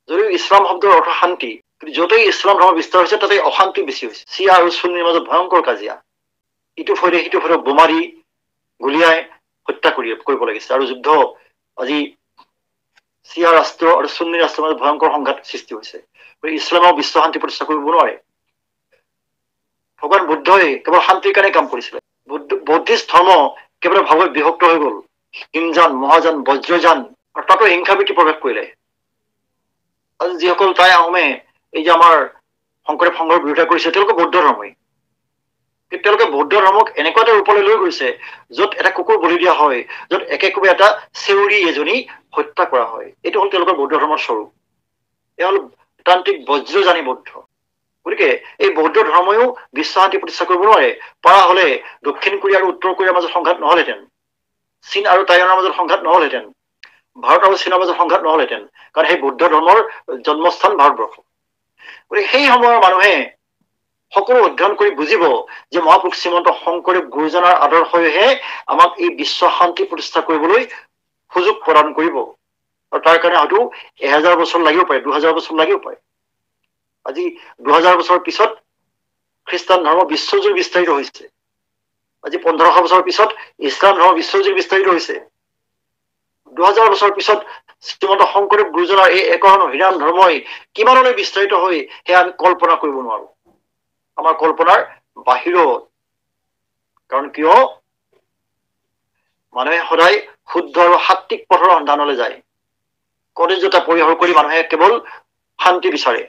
যদিও ইছলাম শব্দৰ অৰ্থ শান্তি, কিন্তু য'তেই ইছলাম ধৰ্ম বিস্তাৰ হৈছে তাতেই অশান্তি বেছি হৈছে। চিয়া আৰু সুন্নিৰ মাজত ভয়ংকৰ কাজিয়া, ইটো ফৈদে সিটো ফৈদে বোমা দি গুলিয়াই হত্যা কৰিব লাগিছে, আৰু যুদ্ধ আজি চিয়া ৰাষ্ট্ৰ আৰু সুন্নি ৰাষ্ট্ৰৰ মাজত ভয়ংকৰ সংঘাত সৃষ্টি হৈছে। ইছলামেও বিশ্ব শান্তি প্ৰতিষ্ঠা কৰিব নোৱাৰে। ভগৱান বুদ্ধই কেৱল শান্তিৰ কাৰণে কাম কৰিছিলে। বৌদ্ধিষ্ট ধৰ্ম কেৱল ভাগত বিভক্ত হৈ গ'ল। হিমযান, মহাযান, বজ্ৰযান, আৰু তাতো হিংসাবৃত্তি প্ৰৱেশ কৰিলে। আজি যিসকল টাই আহোমে এই যে আমাৰ শংকৰদেৱ সংঘৰ বিৰোধিতা কৰিছে, তেওঁলোকে বৌদ্ধ ধৰ্মই। কিন্তু তেওঁলোকে বৌদ্ধ ধৰ্মক এনেকুৱা এটা ৰূপলৈ লৈ গৈছে, য'ত এটা কুকুৰ বলি দিয়া হয়, য'ত একেকোবে এটা চেউৰী এজনী হত্যা কৰা হয়। এইটো হ'ল তেওঁলোকৰ বৌদ্ধ ধৰ্মৰ স্বৰূপ। এয়া হ'ল তান্ত্ৰিক বজ্ৰযানী বৌদ্ধ। গতিকে এই বৌদ্ধ ধৰ্মইও বিশ্ব শান্তি প্ৰতিষ্ঠা কৰিব নোৱাৰে। পৰা হলে দক্ষিণ কোৰিয়া আৰু উত্তৰ কোৰিয়াৰ মাজত সংঘাত নহলহেঁতেন, চীন আৰু টাইৱানৰ মাজত সংঘাত নহলহেঁতেন, ভাৰত আৰু চীনৰ মাজত সংঘাত নহলহেঁতেন, কাৰণ সেই বৌদ্ধ ধৰ্মৰ জন্মস্থান ভাৰতবৰ্ষ। গতিকে সেই সময়ৰ মানুহে সকলো অধ্যয়ন কৰি বুজিব যে মহাপুৰুষ শ্ৰীমন্ত শংকৰদেৱ গুৰুজনাৰ আদৰ্শইহে আমাক এই বিশ্ব শান্তি প্ৰতিষ্ঠা কৰিবলৈ সুযোগ প্ৰদান কৰিব। আৰু তাৰ কাৰণে হয়তো 1000 বছৰ লাগিব পাৰে, 2000 বছৰ লাগিব পাৰে। আজি 2000 বছৰৰ পিছত খ্ৰীষ্টান ধৰ্ম বিশ্বজুৰি বিস্তাৰিত হৈছে। আজি 1500 বছৰৰ পিছত ইছলাম ধৰ্ম বিশ্বজুৰি বিস্তাৰিত হৈছে। 2000 বছৰৰ পিছত শ্ৰীমন্ত শংকৰদেৱ গুৰুজনাৰ এই একশৰণ হৰিনাম ধৰ্মই কিমানলৈ বিস্তাৰিত হৈ সেয়া আমি কল্পনা কৰিব নোৱাৰো, আমাৰ কল্পনাৰ বাহিৰত। কাৰণ কিয় মানুহে সদায় শুদ্ধ আৰু সাত্বিক পথৰ সন্ধানলৈ যায়। কলেজতা পৰিহাৰ কৰি মানুহে কেৱল শান্তি বিচাৰে,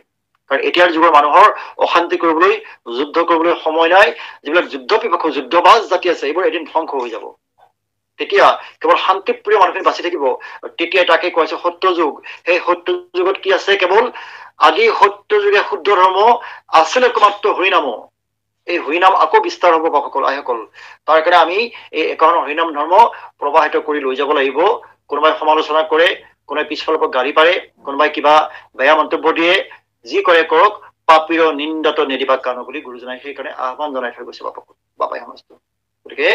কাৰণ এতিয়াৰ যুগৰ মানুহৰ অশান্তি কৰিবলৈ, যুদ্ধ কৰিবলৈ সময় নাই। যিবিলাক যুদ্ধ পিপাসু যুদ্ধবাজ জাতি আছে, এইবোৰ এদিন ধ্বংস হৈ যাব। তেতিয়া কেৱল শান্তিপ্ৰিয় মানুহখিনি বাচি থাকিব। তেতিয়া তাকে কোৱা হৈছে সত্য যুগ। সেই সত্য যুগত কি আছে? কেৱল আদি সত্য যুগে শুদ্ধ ধৰ্ম আছিলে মাত্ৰ হৰিনাম। এই হৰিনাম আকৌ বিস্তাৰ হব বাপসকল, আইসকল। তাৰ কাৰণে আমি এই একাৱন্ন হৰিনাম ধৰ্ম প্ৰবাহিত কৰি লৈ যাব লাগিব। কোনোবাই সমালোচনা কৰে, কোনোবাই পিছফালৰ পৰা গাড়ী পাৰে, কোনোবাই কিবা বেয়া মন্তব্য দিয়ে, যি কৰে কৰক, পাপীৰ নিন্দাত নেদিবা কাণ বুলি গুৰুজনাই সেইকাৰণে আহ্বান জনাই থৈ গৈছে বাপাই সমাজটো। গতিকে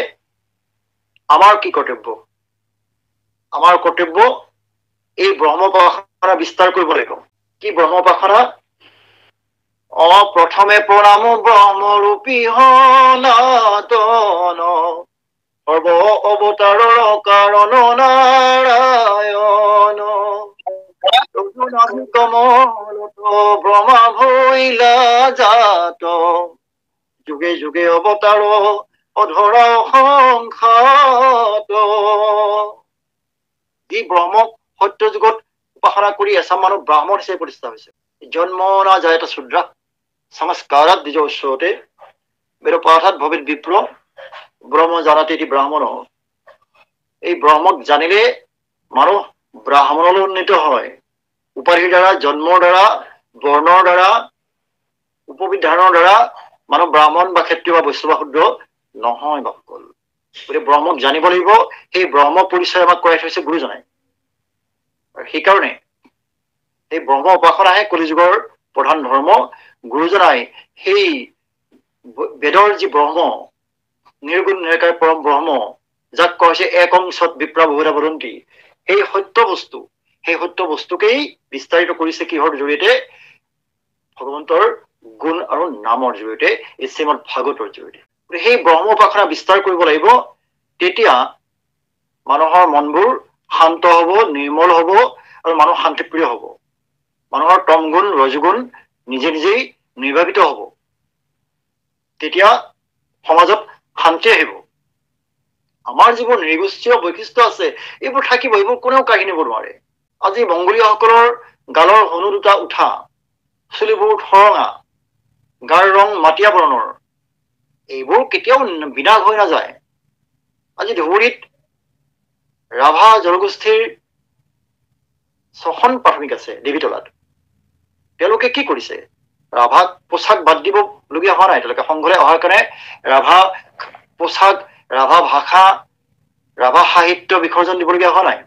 আমাৰ কি কৰ্তব্য? আমাৰ কৰ্তব্য এই ব্ৰহ্মোপাসনা বিস্তাৰ কৰিব লাগিব। কি ব্ৰহ্মোপাসনা? প্ৰথমে প্ৰণাম ব্ৰহ্মৰূপী সনাতন, সৰ্ব অৱতাৰৰ কাৰণ নাৰায়ণ, কমলত ব্ৰহ্মা ভৈলা জাত, যুগে যুগে অৱতাৰ অধৰা সংঘাত। যি ব্ৰহ্মক সত্য যুগত উপাসনা কৰি এচাম মানুহ ব্ৰাহ্মণ হিচাপে প্ৰতিষ্ঠা হৈছে। জন্ম না যায় এটা শুদ্ৰা সংস্কাৰত দ্বিজ ওচৰতে মেৰ পাঠাত ভৱিত বিপ্ৰ ব্ৰহ্ম জানাতে এটি ব্ৰাহ্মণ। এই ব্ৰহ্মক জানিলে মানুহ ব্ৰাহ্মণলৈ উন্নীত হয়। উপাধিৰ দ্বাৰা, জন্মৰ দ্বাৰা, বৰ্ণৰ দ্বাৰা, উপবিধানৰ দ্বাৰা মানুহ ব্ৰাহ্মণ বা ক্ষত্ৰিয় বা বৈশ্য বা শূদ্ৰ নহয় বাপকল। গতিকে ব্ৰহ্মক জানিব লাগিব। সেই ব্ৰহ্ম পৰিচয় আমাক কৰাই থৈছে গুৰুজনাই। আৰু সেইকাৰণে এই ব্ৰহ্ম উপাসনাহে কলিযুগৰ প্ৰধান ধৰ্ম। গুৰুজনাই সেই বেদৰ যি ব্ৰহ্ম, নিৰ্গুণ নিৰাকাৰ পৰম ব্ৰহ্ম, যাক কোৱা হৈছে একং সৎ বিপ্ৰা বহুধা বদন্তি, সেই সত্য বস্তু, সেই সত্য বস্তুকেই বিস্তাৰিত কৰিছে কিহৰ জৰিয়তে? ভগৱন্তৰ গুণ আৰু নামৰ জৰিয়তে, এই শ্ৰীমদ ভাগৱতৰ জৰিয়তে। সেই ব্ৰহ্ম উপাসনা বিস্তাৰ কৰিব লাগিব। তেতিয়া মানুহৰ মনবোৰ শান্ত হব, নিৰ্মল হব, আৰু মানুহ শান্তিপ্ৰিয় হব। মানুহৰ তম গুণ ৰজগুণ নিজে নিজেই নিৰ্বাপিত হব। তেতিয়া সমাজত শান্তি আহিব। আমাৰ যিবোৰ নৃগোষ্ঠীয় বৈশিষ্ট্য আছে, এইবোৰ থাকিব, এইবোৰ কোনেও কাঢ়ি নিব নোৱাৰে। আজি মংগোলীয়সকলৰ গালৰ হনু দুটা উঠা, চুলিবোৰ ঠৰঙা, গাৰ ৰং মাটিয়া বৰণৰ, এইবোৰ কেতিয়াও বিনাশ হৈ নাযায়। আজি ধুবুৰীত ৰাভা জনগোষ্ঠীৰ 6খন প্ৰাথমিক আছে দেৱীতলাত। তেওঁলোকে কি কৰিছে? ৰাভাক পোছাক বাদ দিবলগীয়া হোৱা নাই। তেওঁলোকে সংঘলৈ অহাৰ কাৰণে ৰাভা পোছাক, ৰাভা ভাষা, ৰাভা সাহিত্য বিসৰ্জন দিবলগীয়া হোৱা নাই।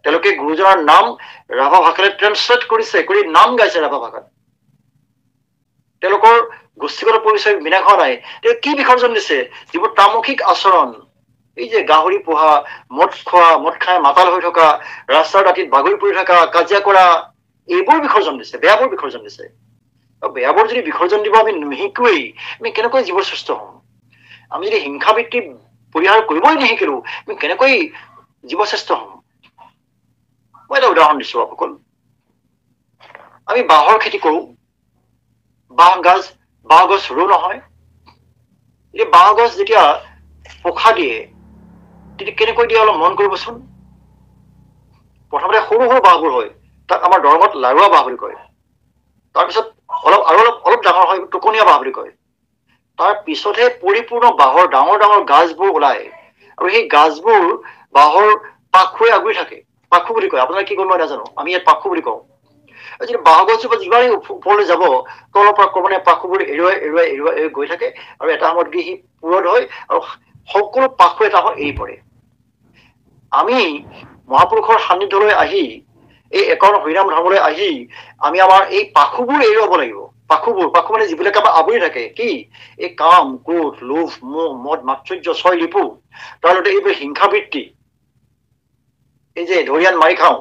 তেওঁলোকে গুৰুজনাৰ নাম ৰাভা ভাষালৈ ট্ৰেন্সলেট কৰিছে, কৰি নাম গাইছে ৰাভা ভাষাত। তেওঁলোকৰ গোষ্ঠীগত পৰিচয় বিনাশ হোৱা নাই। তেওঁ কি বিসৰ্জন দিছে? যিবোৰ তামসিক আচৰণ, এই যে গাহৰি পোহা, মদ খোৱা, মদ খাই মাতাল হৈ থকা, ৰাস্তাৰ দাঁতিত বাগৰি পৰি থকা, কাজিয়া কৰা, এইবোৰ বিসৰ্জন দিছে, বেয়াবোৰ বিসৰ্জন দিছে। আৰু বেয়াবোৰ যদি বিসৰ্জন দিব আমি নিশিকোৱেই, আমি কেনেকৈ জীৱৰ শ্ৰেষ্ঠ হম? আমি যদি হিংসাবৃত্তি পৰিহাৰ কৰিবই নিশিকিলো, আমি কেনেকৈ জীৱশ্ৰেষ্ঠ হম? মই এটা উদাহৰণ দিছো আপোনালোকক। আমি বাঁহৰ খেতি কৰো, বাঁহ গছ ৰুও নহয়। এই বাঁহ গছ যেতিয়া পোখা দিয়ে, তেতিয়া কেনেকৈ দিয়ে অলপ মন কৰিবচোন। প্ৰথমতে সৰু সৰু বাঁহবোৰ হয়, তাক আমাৰ দৰঙত লাৰুৱা বাঁহ বুলি কয়। তাৰপিছত অলপ ডাঙৰ হয়, টুকনীয়া বাঁহ বুলি কয়। তাৰ পিছতহে পৰিপূৰ্ণ বাঁহৰ ডাঙৰ ডাঙৰ গাজবোৰ ওলায়, আৰু সেই গাজবোৰ বাঁহৰ পাখুৱে আগুৰি থাকে। পাখু বুলি কয়, আপোনালোকে কি কয় মই নাজানো, আমি ইয়াত পাখু বুলি কওঁ। যদি বাঁহ গছজোপা যিমানেই ওপৰলৈ যাব, তলৰ পৰা ক্ৰমানে পাখুবোৰ এৰুৱাই গৈ থাকে, আৰু এটা সময়ত গৈ সি পূৰঠ হয়, আৰু সকলো পাখু এটা সময়ত এৰি পৰে। আমি মহাপুৰুষৰ সান্নিধ্যলৈ আহি, এই একন হৰিনাম ধৰ্মলৈ আহি, আমি আমাৰ এই পাখুবোৰ এৰুৱাব লাগিব। পাখু মানে যিবিলাক আমাৰ আৱৰি থাকে, কি এই কাম, ক্ৰোধ, লোভ, মোহ, মদ, মাৎসৰ্য, ছয় লিপু, তাৰ লগতে এইবোৰ হিংসাবৃত্তি, এই যে ধৰিয়ান মাৰি খাওঁ,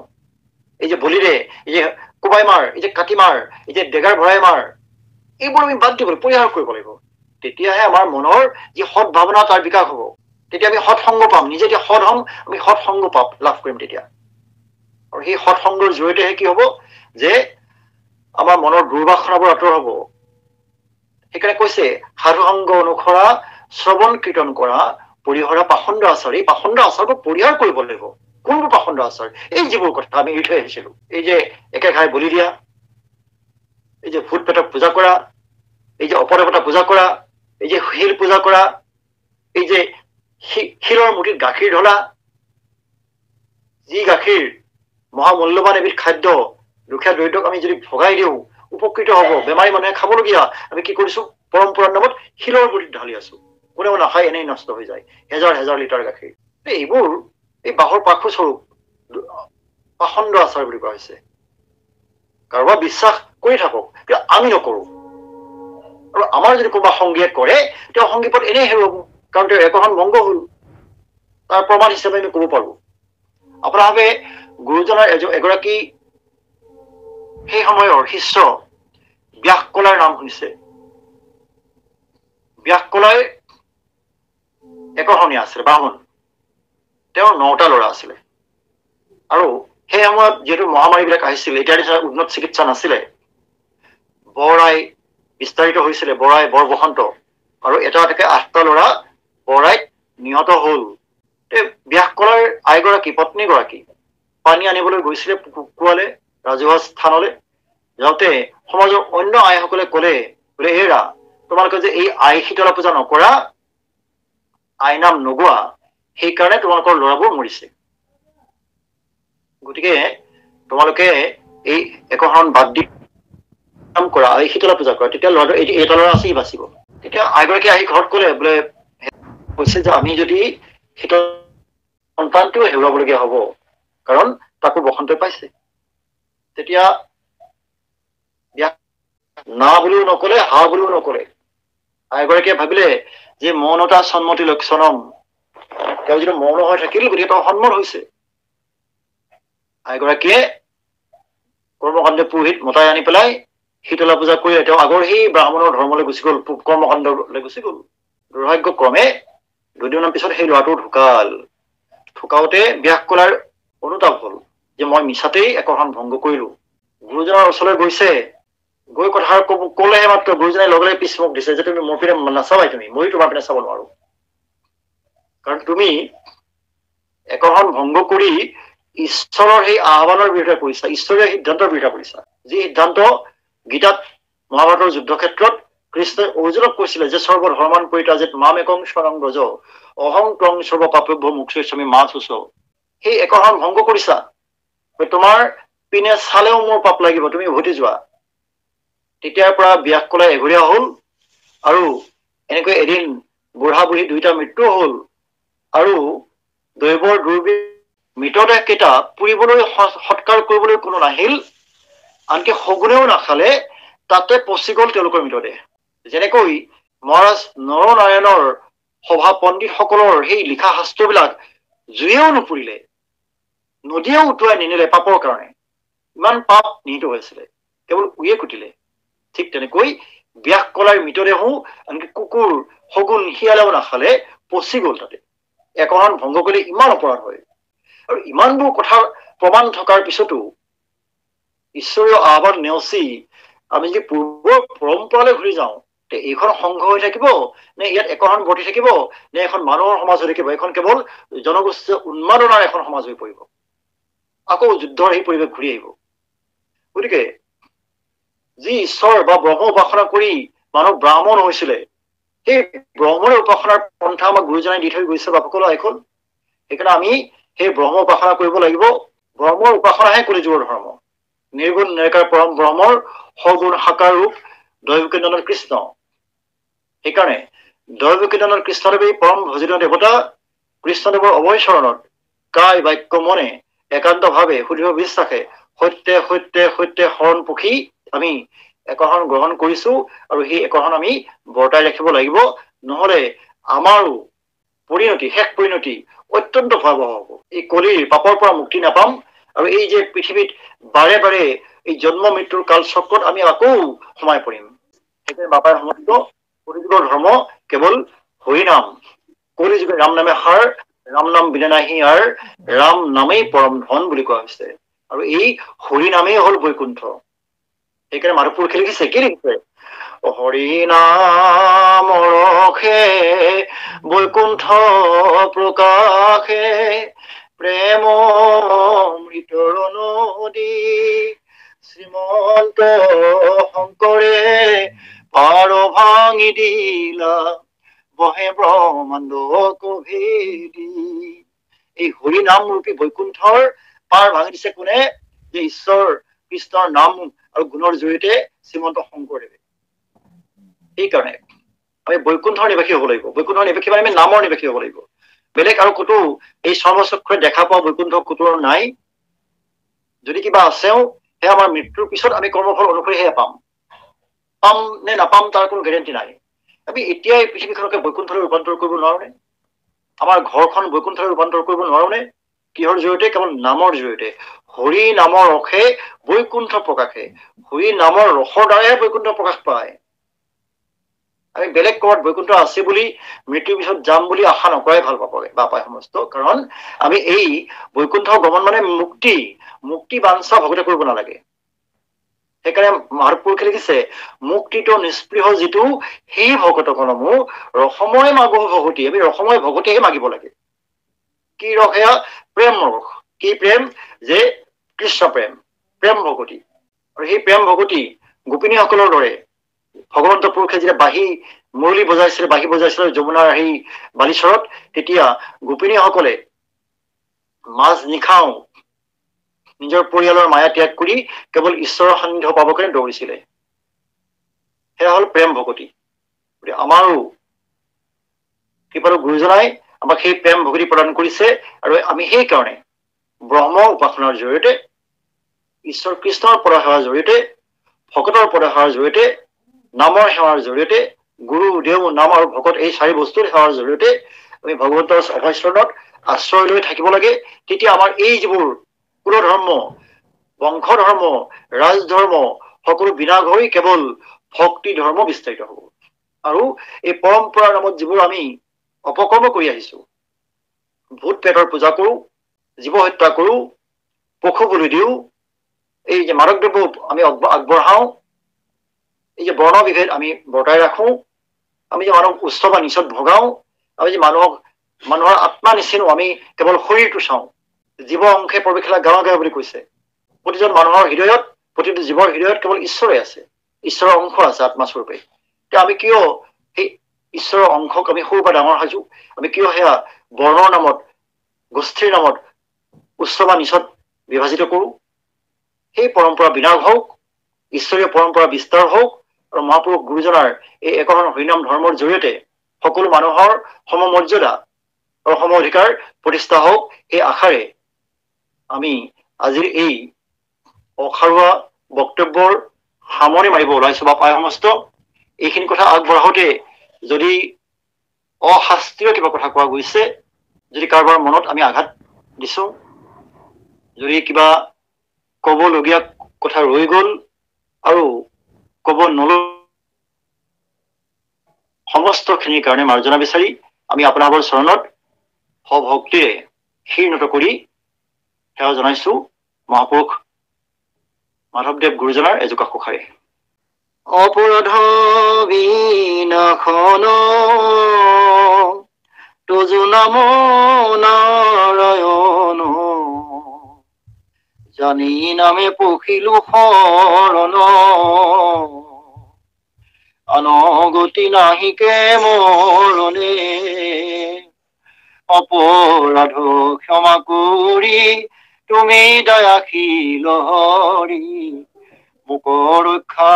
এই যে বলিৰে, এই যে কোবাই মাৰ, এই যে কাটি মাৰ, এই যে ডেগাৰ ভৰাই মাৰ, এইবোৰ আমি বাদ দিব লাগিব, পৰিহাৰ কৰিব লাগিব। তেতিয়াহে আমাৰ মনৰ যি সৎ ভাৱনা তাৰ বিকাশ হব। তেতিয়া আমি সৎসংগ পাম, নিজে যেতিয়া সৎ হম, আমি সৎসংগ লাভ কৰিম তেতিয়া। আৰু সেই সৎসংগৰ জৰিয়তেহে কি হব, যে আমাৰ মনৰ দুৰ্বাসনাবোৰ আঁতৰ হব। সেইকাৰণে কৈছে, সাধু সংগ অনুসৰা, শ্ৰৱণ কীৰ্তন কৰা, পৰিহৰা পাখণ্ড আচাৰ। এই পাখণ্ড আচাৰবোৰ পৰিহাৰ কৰিব লাগিব। কোনবোৰ পাখণ্ড আচাৰ? এই যিবোৰ কথা আমি এৰি থৈ আহিছিলো, এই যে একে ঘাই বলি দিয়া, এই যে ভূত পেটক পূজা কৰা, এই যে অপদেৱতা পূজা কৰা, এই যে শিল পূজা কৰা, এই যে শিলৰ মুঠিত গাখীৰ ঢলা, যি গাখীৰ মহামূল্যৱান এবিধ খাদ্য, দুখীয়া দৰিদ্ৰক আমি যদি ভগাই দিওঁ উপকৃত হব, বেমাৰী মানুহে খাবলগীয়া, আমি কি কৰিছো, পৰম্পৰাৰ নামত শিলৰ মুঠিত ঢালি আছো। কোনেও নাখায়, এনেই নষ্ট হৈ যায়, হেজাৰ হেজাৰ লিটাৰ গাখীৰ। এইবোৰ এই বাঁহৰ পাখু স্বৰূপ পাখণ্ড আচাৰ বুলি কোৱা হৈছে। কাৰোবাৰ বিশ্বাস কৰি থাকক, কিন্তু আমি নকৰো। আৰু আমাৰ যদি কোনোবা সংগীয়ে কৰে, তেওঁ সংগীপত এনেই হেৰুৱাব, কাৰণ তেওঁ একোখন মংগ হল। তাৰ প্ৰমাণ হিচাপে আমি কব পাৰো, আপোনালোকে গুৰুজনাৰ এগৰাকী সেই সময়ৰ শিষ্য ব্যাসকলাৰ নাম শুনিছে। ব্যাসকলাই একশনীয়া আছিলে, ব্ৰাহ্মণ। তেওঁৰ 9টা ল'ৰা আছিলে। আৰু সেই সময়ত যিহেতু মহামাৰী বিলাক আহিছিল, এতিয়া নিচিনা উন্নত চিকিৎসা নাছিলে, বৰাই বিস্তাৰিত হৈছিলে, বৰাই বৰ বসন্ত, আৰু এটা 8টা ল'ৰা বৰাইত নিহত হল। ব্যাসকলাৰ আইগৰাকী, পত্নীগৰাকী পানী আনিবলৈ গৈছিলে কুকুৱালে, ৰাজহুৱা স্থানলৈ যাওঁতে সমাজৰ অন্য আইসকলে কলে, বোলে এৰা, তোমালোকে যে এই আই শীতলা পূজা নকৰা, আই নাম নোগোৱা, সেইকাৰণে তোমালোকৰ ল'ৰাবোৰ মৰিছে। গতিকে তোমালোকে এই একশৰণ বাদ দি কাম কৰা, এই শীতলা পূজা কৰা, তেতিয়া ল'ৰাটো এটা ল'ৰা আছে, বাচিব। তেতিয়া আইগৰাকী আহি ঘৰত কলে, বোলে কৈছে যে আমি যদি শীতল সন্তানটোও হেৰুৱাবলগীয়া হব, কাৰণ তাকো বসন্তই পাইছে। তেতিয়া না বুলিও নকলে, হা বুলিও নকলে। আইগৰাকীয়ে ভাবিলে যে মৌনতা সন্মতি লক্ষণম, তেওঁ যদি মৌন হৈ থাকিল, গতিকে তেওঁ সন্মত হৈছে। আইগৰাকীয়ে কৰ্মকাণ্ড পুৰোহিত মতাই আনি পেলাই শীতলা পূজা কৰিলে। তেওঁ আগৰ সেই ব্ৰাহ্মণৰ ধৰ্মলৈ গুচি গল, কৰ্মকাণ্ডলৈ গুচি গল। দুৰ্ভাগ্যক্ৰমে দুদিনমান পিছত সেই ল'ৰাটো ঢুকাল। ঢুকাওতে ব্যাসকলাৰ অনুতাপ হল যে মই মিছাতেই একশৰণ ভংগ কৰিলো। গুৰুজনৰ ওচৰলৈ গৈছে, গৈ কথা কলেহে মাত্ৰ গুৰুজনে লগে লগে পিছমুখ দিছে যে তুমি মোৰ পিনে নাচাবাই, তুমি মই তোমাৰ পিনে চাব নোৱাৰো, কাৰণ তুমি একশৰণ ভংগ কৰি ঈশ্বৰৰ সেই আহ্বানৰ বিৰুদ্ধে কৰিছা, ঈশ্বৰীয় সিদ্ধান্তৰ বিৰুদ্ধে কৰিছা। যি সিদ্ধান্ত গীতাত মহাভাৰতৰ যুদ্ধক্ষেত্ৰত কৃষ্ণই অৰ্জুনক কৈছিলে যে সৰ্বধৰ্মান পৰিত্যাজেত মাম একং শৰণ ব্ৰজ অহং ত্বং সৰ্ব পাপভ্যো মোক্ষয়িষ্যামি মা শুচ। সেই একশৰণ ভংগ কৰিছা, তোমাৰ পিনে চালেও মোৰ পাপ লাগিব, তুমি উভতি যোৱা। তেতিয়াৰ পৰা ব্যাসকলাই এঘৰীয়া হল, আৰু এনেকৈ এদিন বুঢ়া বুঢ়ী দুইটা মৃত্যু হল। আৰু দৈৱৰ দুৰ্বি মৃতদেহ কেইটা পুৰিবলৈ সৎকাৰ কৰিবলৈ কোনো নাহিল, আনকি শগুনেও নাখালে, তাতে পচি গল তেওঁলোকৰ মৃতদেহ। যেনেকৈ মহাৰাজ নৰনাৰায়ণৰ সভা পণ্ডিতসকলৰ সেই লিখা শাস্ত্ৰবিলাক জুয়েও নুপুৰিলে, নদীয়েও উটুৱাই নিনিলে পাপৰ কাৰণে, ইমান পাপ নিহিত হৈছিলে, কেৱল উয়ে কুটিলে। ঠিক তেনেকৈ ব্যাসকলাৰ মৃতদেহো আনকি কুকুৰ, শগুন, শিয়ালেও নাখালে, পচি গল তাতে। একশৰণ ভংগ কৰিলে ইমান অপৰাধ হয়। আৰু ইমানবোৰ কথা প্ৰমাণ থকাৰ পিছতো ঈশ্বৰীয় আহ্বান নেওচি আমি যদি পূৰ্বৰ পৰম্পৰালৈ ঘূৰি যাওঁ, এইখন সংঘ হৈ থাকিব নে ইয়াত একখন বৰ্তি থাকিব নে এখন মানুহৰ সমাজ হৈ থাকিব? এখন কেৱল জনগোষ্ঠীয় উন্মাদনাৰ এখন সমাজ হৈ পৰিব, আকৌ যুদ্ধৰ সেই পৰিৱেশ ঘূৰি আহিব। গতিকে যি ঈশ্বৰ বা ব্ৰহ্ম উপাসনা কৰি মানুহ ব্ৰাহ্মণ হৈছিলে, সেই ব্ৰহ্মৰ উপাসনাৰ পন্থা আমাক গুৰুজনাই দি থৈ গৈছে বাপসকলৰ এখন। সেইকাৰণে আমি সেই ব্ৰহ্ম উপাসনা কৰিব লাগিব। ব্ৰহ্মৰ উপাসনাহে কলিযুগৰ ধৰ্ম। নিৰ্গুণ নিৰাকাৰ পৰম ব্ৰহ্মৰ সগুণ সাকাৰ ৰূপ দৈৱকীনন্দন কৃষ্ণ। সেইকাৰণে দৈৱকীনন্দন কৃষ্ণদেৱী পৰম ভজিত দেৱতা। কৃষ্ণদেৱৰ অভয় চৰণত কায় বাক্য মনে একান্তভাৱে সুদৃঢ় বিশ্বাসে সত্যে সত্যে সত্যে শৰণ পুখি আমি একশৰণ গ্ৰহণ কৰিছো, আৰু সেই একশৰণ আমি বৰ্তাই ৰাখিব লাগিব। নহলে আমাৰো পৰিণতি, শেষ পৰিণতি অত্যন্ত ভয়াৱহ হ'ব। এই কলিৰ পাপৰ পৰা মুক্তি নাপাম, আৰু এই যে পৃথিৱীত বাৰে বাৰে এই জন্ম মৃত্যুৰ কাল চক্ৰত আমি আকৌ সোমাই পৰিম। সেইকাৰণে বাপাই সমস্ত কলিযুগৰ ধৰ্ম কেৱল হৰিনাম। কলিযুগে ৰাম নামে সাৰ, ৰাম নাম বিনা নাহি আৰ, ৰাম নামেই পৰম ধন বুলি কোৱা হৈছে। আৰু এই হৰিনামেই হল বৈকুণ্ঠ। সেইকাৰণে মাধৱপুৰুষে লিখিছে, কি লিখিছে? হৰি নাম ৰখে বৈকুণ্ঠ প্ৰকাশে, প্ৰেম মৃতৰ নদী শ্ৰীমন্ত শংকৰে পাৰ ভাঙি দিলা বহে ব্ৰহ্মাণ্ড কভেদি। এই হৰি নাম ৰূপী বৈকুণ্ঠৰ পাৰ ভাঙি দিছে কোনে? যে ঈশ্বৰ কৃষ্ণৰ নাম আৰু গুণৰ জৰিয়তে শ্ৰীমন্ত শংকৰদেৱে। সেইকাৰণে আমি বৈকুণ্ঠৰ নিবাসী হব লাগিব। বৈকুণ্ঠৰ নিবাসী মানে আমি নামৰ নিবাসী হব লাগিব। বেলেগ আৰু ক'তো এই চৰ্মচক্ষুৰে দেখা পোৱা বৈকুণ্ঠ ক'তো নাই। যদি কিবা আছেও সেয়া আমাৰ মৃত্যুৰ পিছত আমি কৰ্মফল অনুসৰি সেয়া পাম। পাম নে নাপাম তাৰ কোনো গেৰেণ্টি নাই। আমি এতিয়াই পৃথিৱীখনকে বৈকুণ্ঠলৈ ৰূপান্তৰ কৰিব নোৱাৰো নে? আমাৰ ঘৰখন বৈকুণ্ঠলৈ ৰূপান্তৰ কৰিব নোৱাৰো নে? কিহৰ জৰিয়তে? কেৱল নামৰ জৰিয়তে। হৰি নামৰ ৰসে বৈকুণ্ঠ প্ৰকাশে। হৰি নামৰ ৰসৰ দ্বাৰাহে বৈকুণ্ঠ প্ৰকাশ পায়। আমি বেলেগ ক'ৰবাত বৈকুণ্ঠ আছে বুলি মৃত্যুৰ পিছত যাম বুলি আশা নকৰাই ভাল পায় সমস্ত। কাৰণ আমি এই বৈকুণ্ঠ গমন মানে মুক্তি, মুক্তি বাঞ্ছা ভগতে কৰিব নালাগে। সেইকাৰণে মাধৱপুৰুষে লিখিছে, মুক্তিটো নিস্পৃহ যিটো সেই ভকত কলমো ৰসময় মাগো ভগতি। আমি ৰসময় ভগতিহে মাগিব লাগে। কি ৰস এয়া? প্ৰেম ৰস। কি প্ৰেম? যে কৃষ্ণ প্ৰেম, প্ৰেম ভগতি। আৰু সেই প্ৰেম ভগতি গোপিনীসকলৰ দৰে ভগৱন্ত পুৰুষে যেতিয়া বাঁহী মুৰলী বজাইছিলে, বাঁহী বজাইছিলে যমুনাৰ সেই বালিচৰত, তেতিয়া গোপিনীসকলে মাছ নিখাও নিজৰ পৰিয়ালৰ মায়া ত্যাগ কৰি কেৱল ঈশ্বৰৰ সান্নিধ্য পাবৰ কাৰণে দৌৰিছিলে। সেয়া হল প্ৰেম ভগতি। আমাৰো কৃপালু গুৰুজনাই আমাক সেই প্ৰেম ভগতি প্ৰদান কৰিছে, আৰু আমি সেইকাৰণে ব্ৰহ্ম উপাসনাৰ জৰিয়তে, ঈশ্বৰ কৃষ্ণৰ পদ সেৱাৰ জৰিয়তে, ভকতৰ পদ সেৱাৰ জৰিয়তে, নামৰ সেৱাৰ জৰিয়তে, গুৰু দেও নাম আৰু ভকত এই চাৰি বস্তুৰ সেৱাৰ জৰিয়তে আমি ভগৱন্তৰ অভয়চৰণত আশ্ৰয় লৈ থাকিব লাগে। তেতিয়া আমাৰ এই যিবোৰ কুলধৰ্ম, বংশ ধৰ্ম, ৰাজধৰ্ম সকলো বিনাশ হৈ কেৱল ভক্তি ধৰ্ম বিস্তাৰিত হব। আৰু এই পৰম্পৰাৰ নামত যিবোৰ আমি অপকৰ্ম কৰি আহিছো, ভূত প্ৰেতৰ পূজা কৰো, জীৱ হত্যা কৰো, পশু বলি দিও, এই যে মাদক দ্ৰব্য আমি আগবঢ়াও, এই যে বৰ্ণ বিভেদ আমি বৰ্তাই ৰাখো, আমি যে মানুহক উচ্চ বা নিচত ভগাও, আমি যে মানুহৰ আত্মা নিচিনো, আমি কেৱল শৰীৰটো চাওঁ। জীৱ অংশে প্ৰৱেশিলা গাঁৱে গাঁৱে বুলি কৈছে। প্ৰতিজন মানুহৰ হৃদয়ত, প্ৰতিটো জীৱৰ হৃদয়ত কেৱল ঈশ্বৰে আছে, ঈশ্বৰৰ অংশ আছে আত্মাস্বৰূপে। এতিয়া আমি কিয় সেই ঈশ্বৰৰ অংশক আমি সৰু বা ডাঙৰ সাজো? আমি কিয় সেয়া বৰ্ণৰ নামত, গোষ্ঠীৰ নামত উচ্চ বা নিচত বিভাজিত কৰো? সেই পৰম্পৰা বিনাশ হওক, ঈশ্বৰীয় পৰম্পৰা বিস্তাৰ হওক, আৰু মহাপুৰুষ গুৰুজনাৰ এই একশৰণ হৰিনাম ধৰ্মৰ জৰিয়তে সকলো মানুহৰ সমমৰ্যাদা আৰু সম অধিকাৰ প্ৰতিষ্ঠা হওক, এই আশাৰে আমি আজিৰ এই অসাৰুৱা বক্তব্যৰ সামৰণি মাৰিব ওলাইছো বা পাই সমস্ত। এইখিনি কথা আগবঢ়াওতে যদি অশাস্ত্ৰীয় কিবা কথা কোৱা গৈছে, যদি কাৰোবাৰ মনত আমি আঘাত দিছো, যদি কিবা কবলগীয়া কথা ৰৈ গল আৰু কব নল, সমস্তখিনিৰ কাৰণে মাৰ্জনা বিচাৰি আমি আপোনালোকৰ চৰণত সভক্তিৰে শিৰনত কৰি সেৱা জনাইছো মহাপুৰুষ মাধৱদেৱ গুৰুজনাৰ এজোকা কোষাৰে। অপৰাধ বিনাশন তুজু নাম নাৰায়ণ জানি নামে পখিলো শৰণ অনগতি নাহিকে মৰণে অপৰাধ ক্ষমা কৰি তুমি দয়াশীল হৰি মোক ৰক্ষা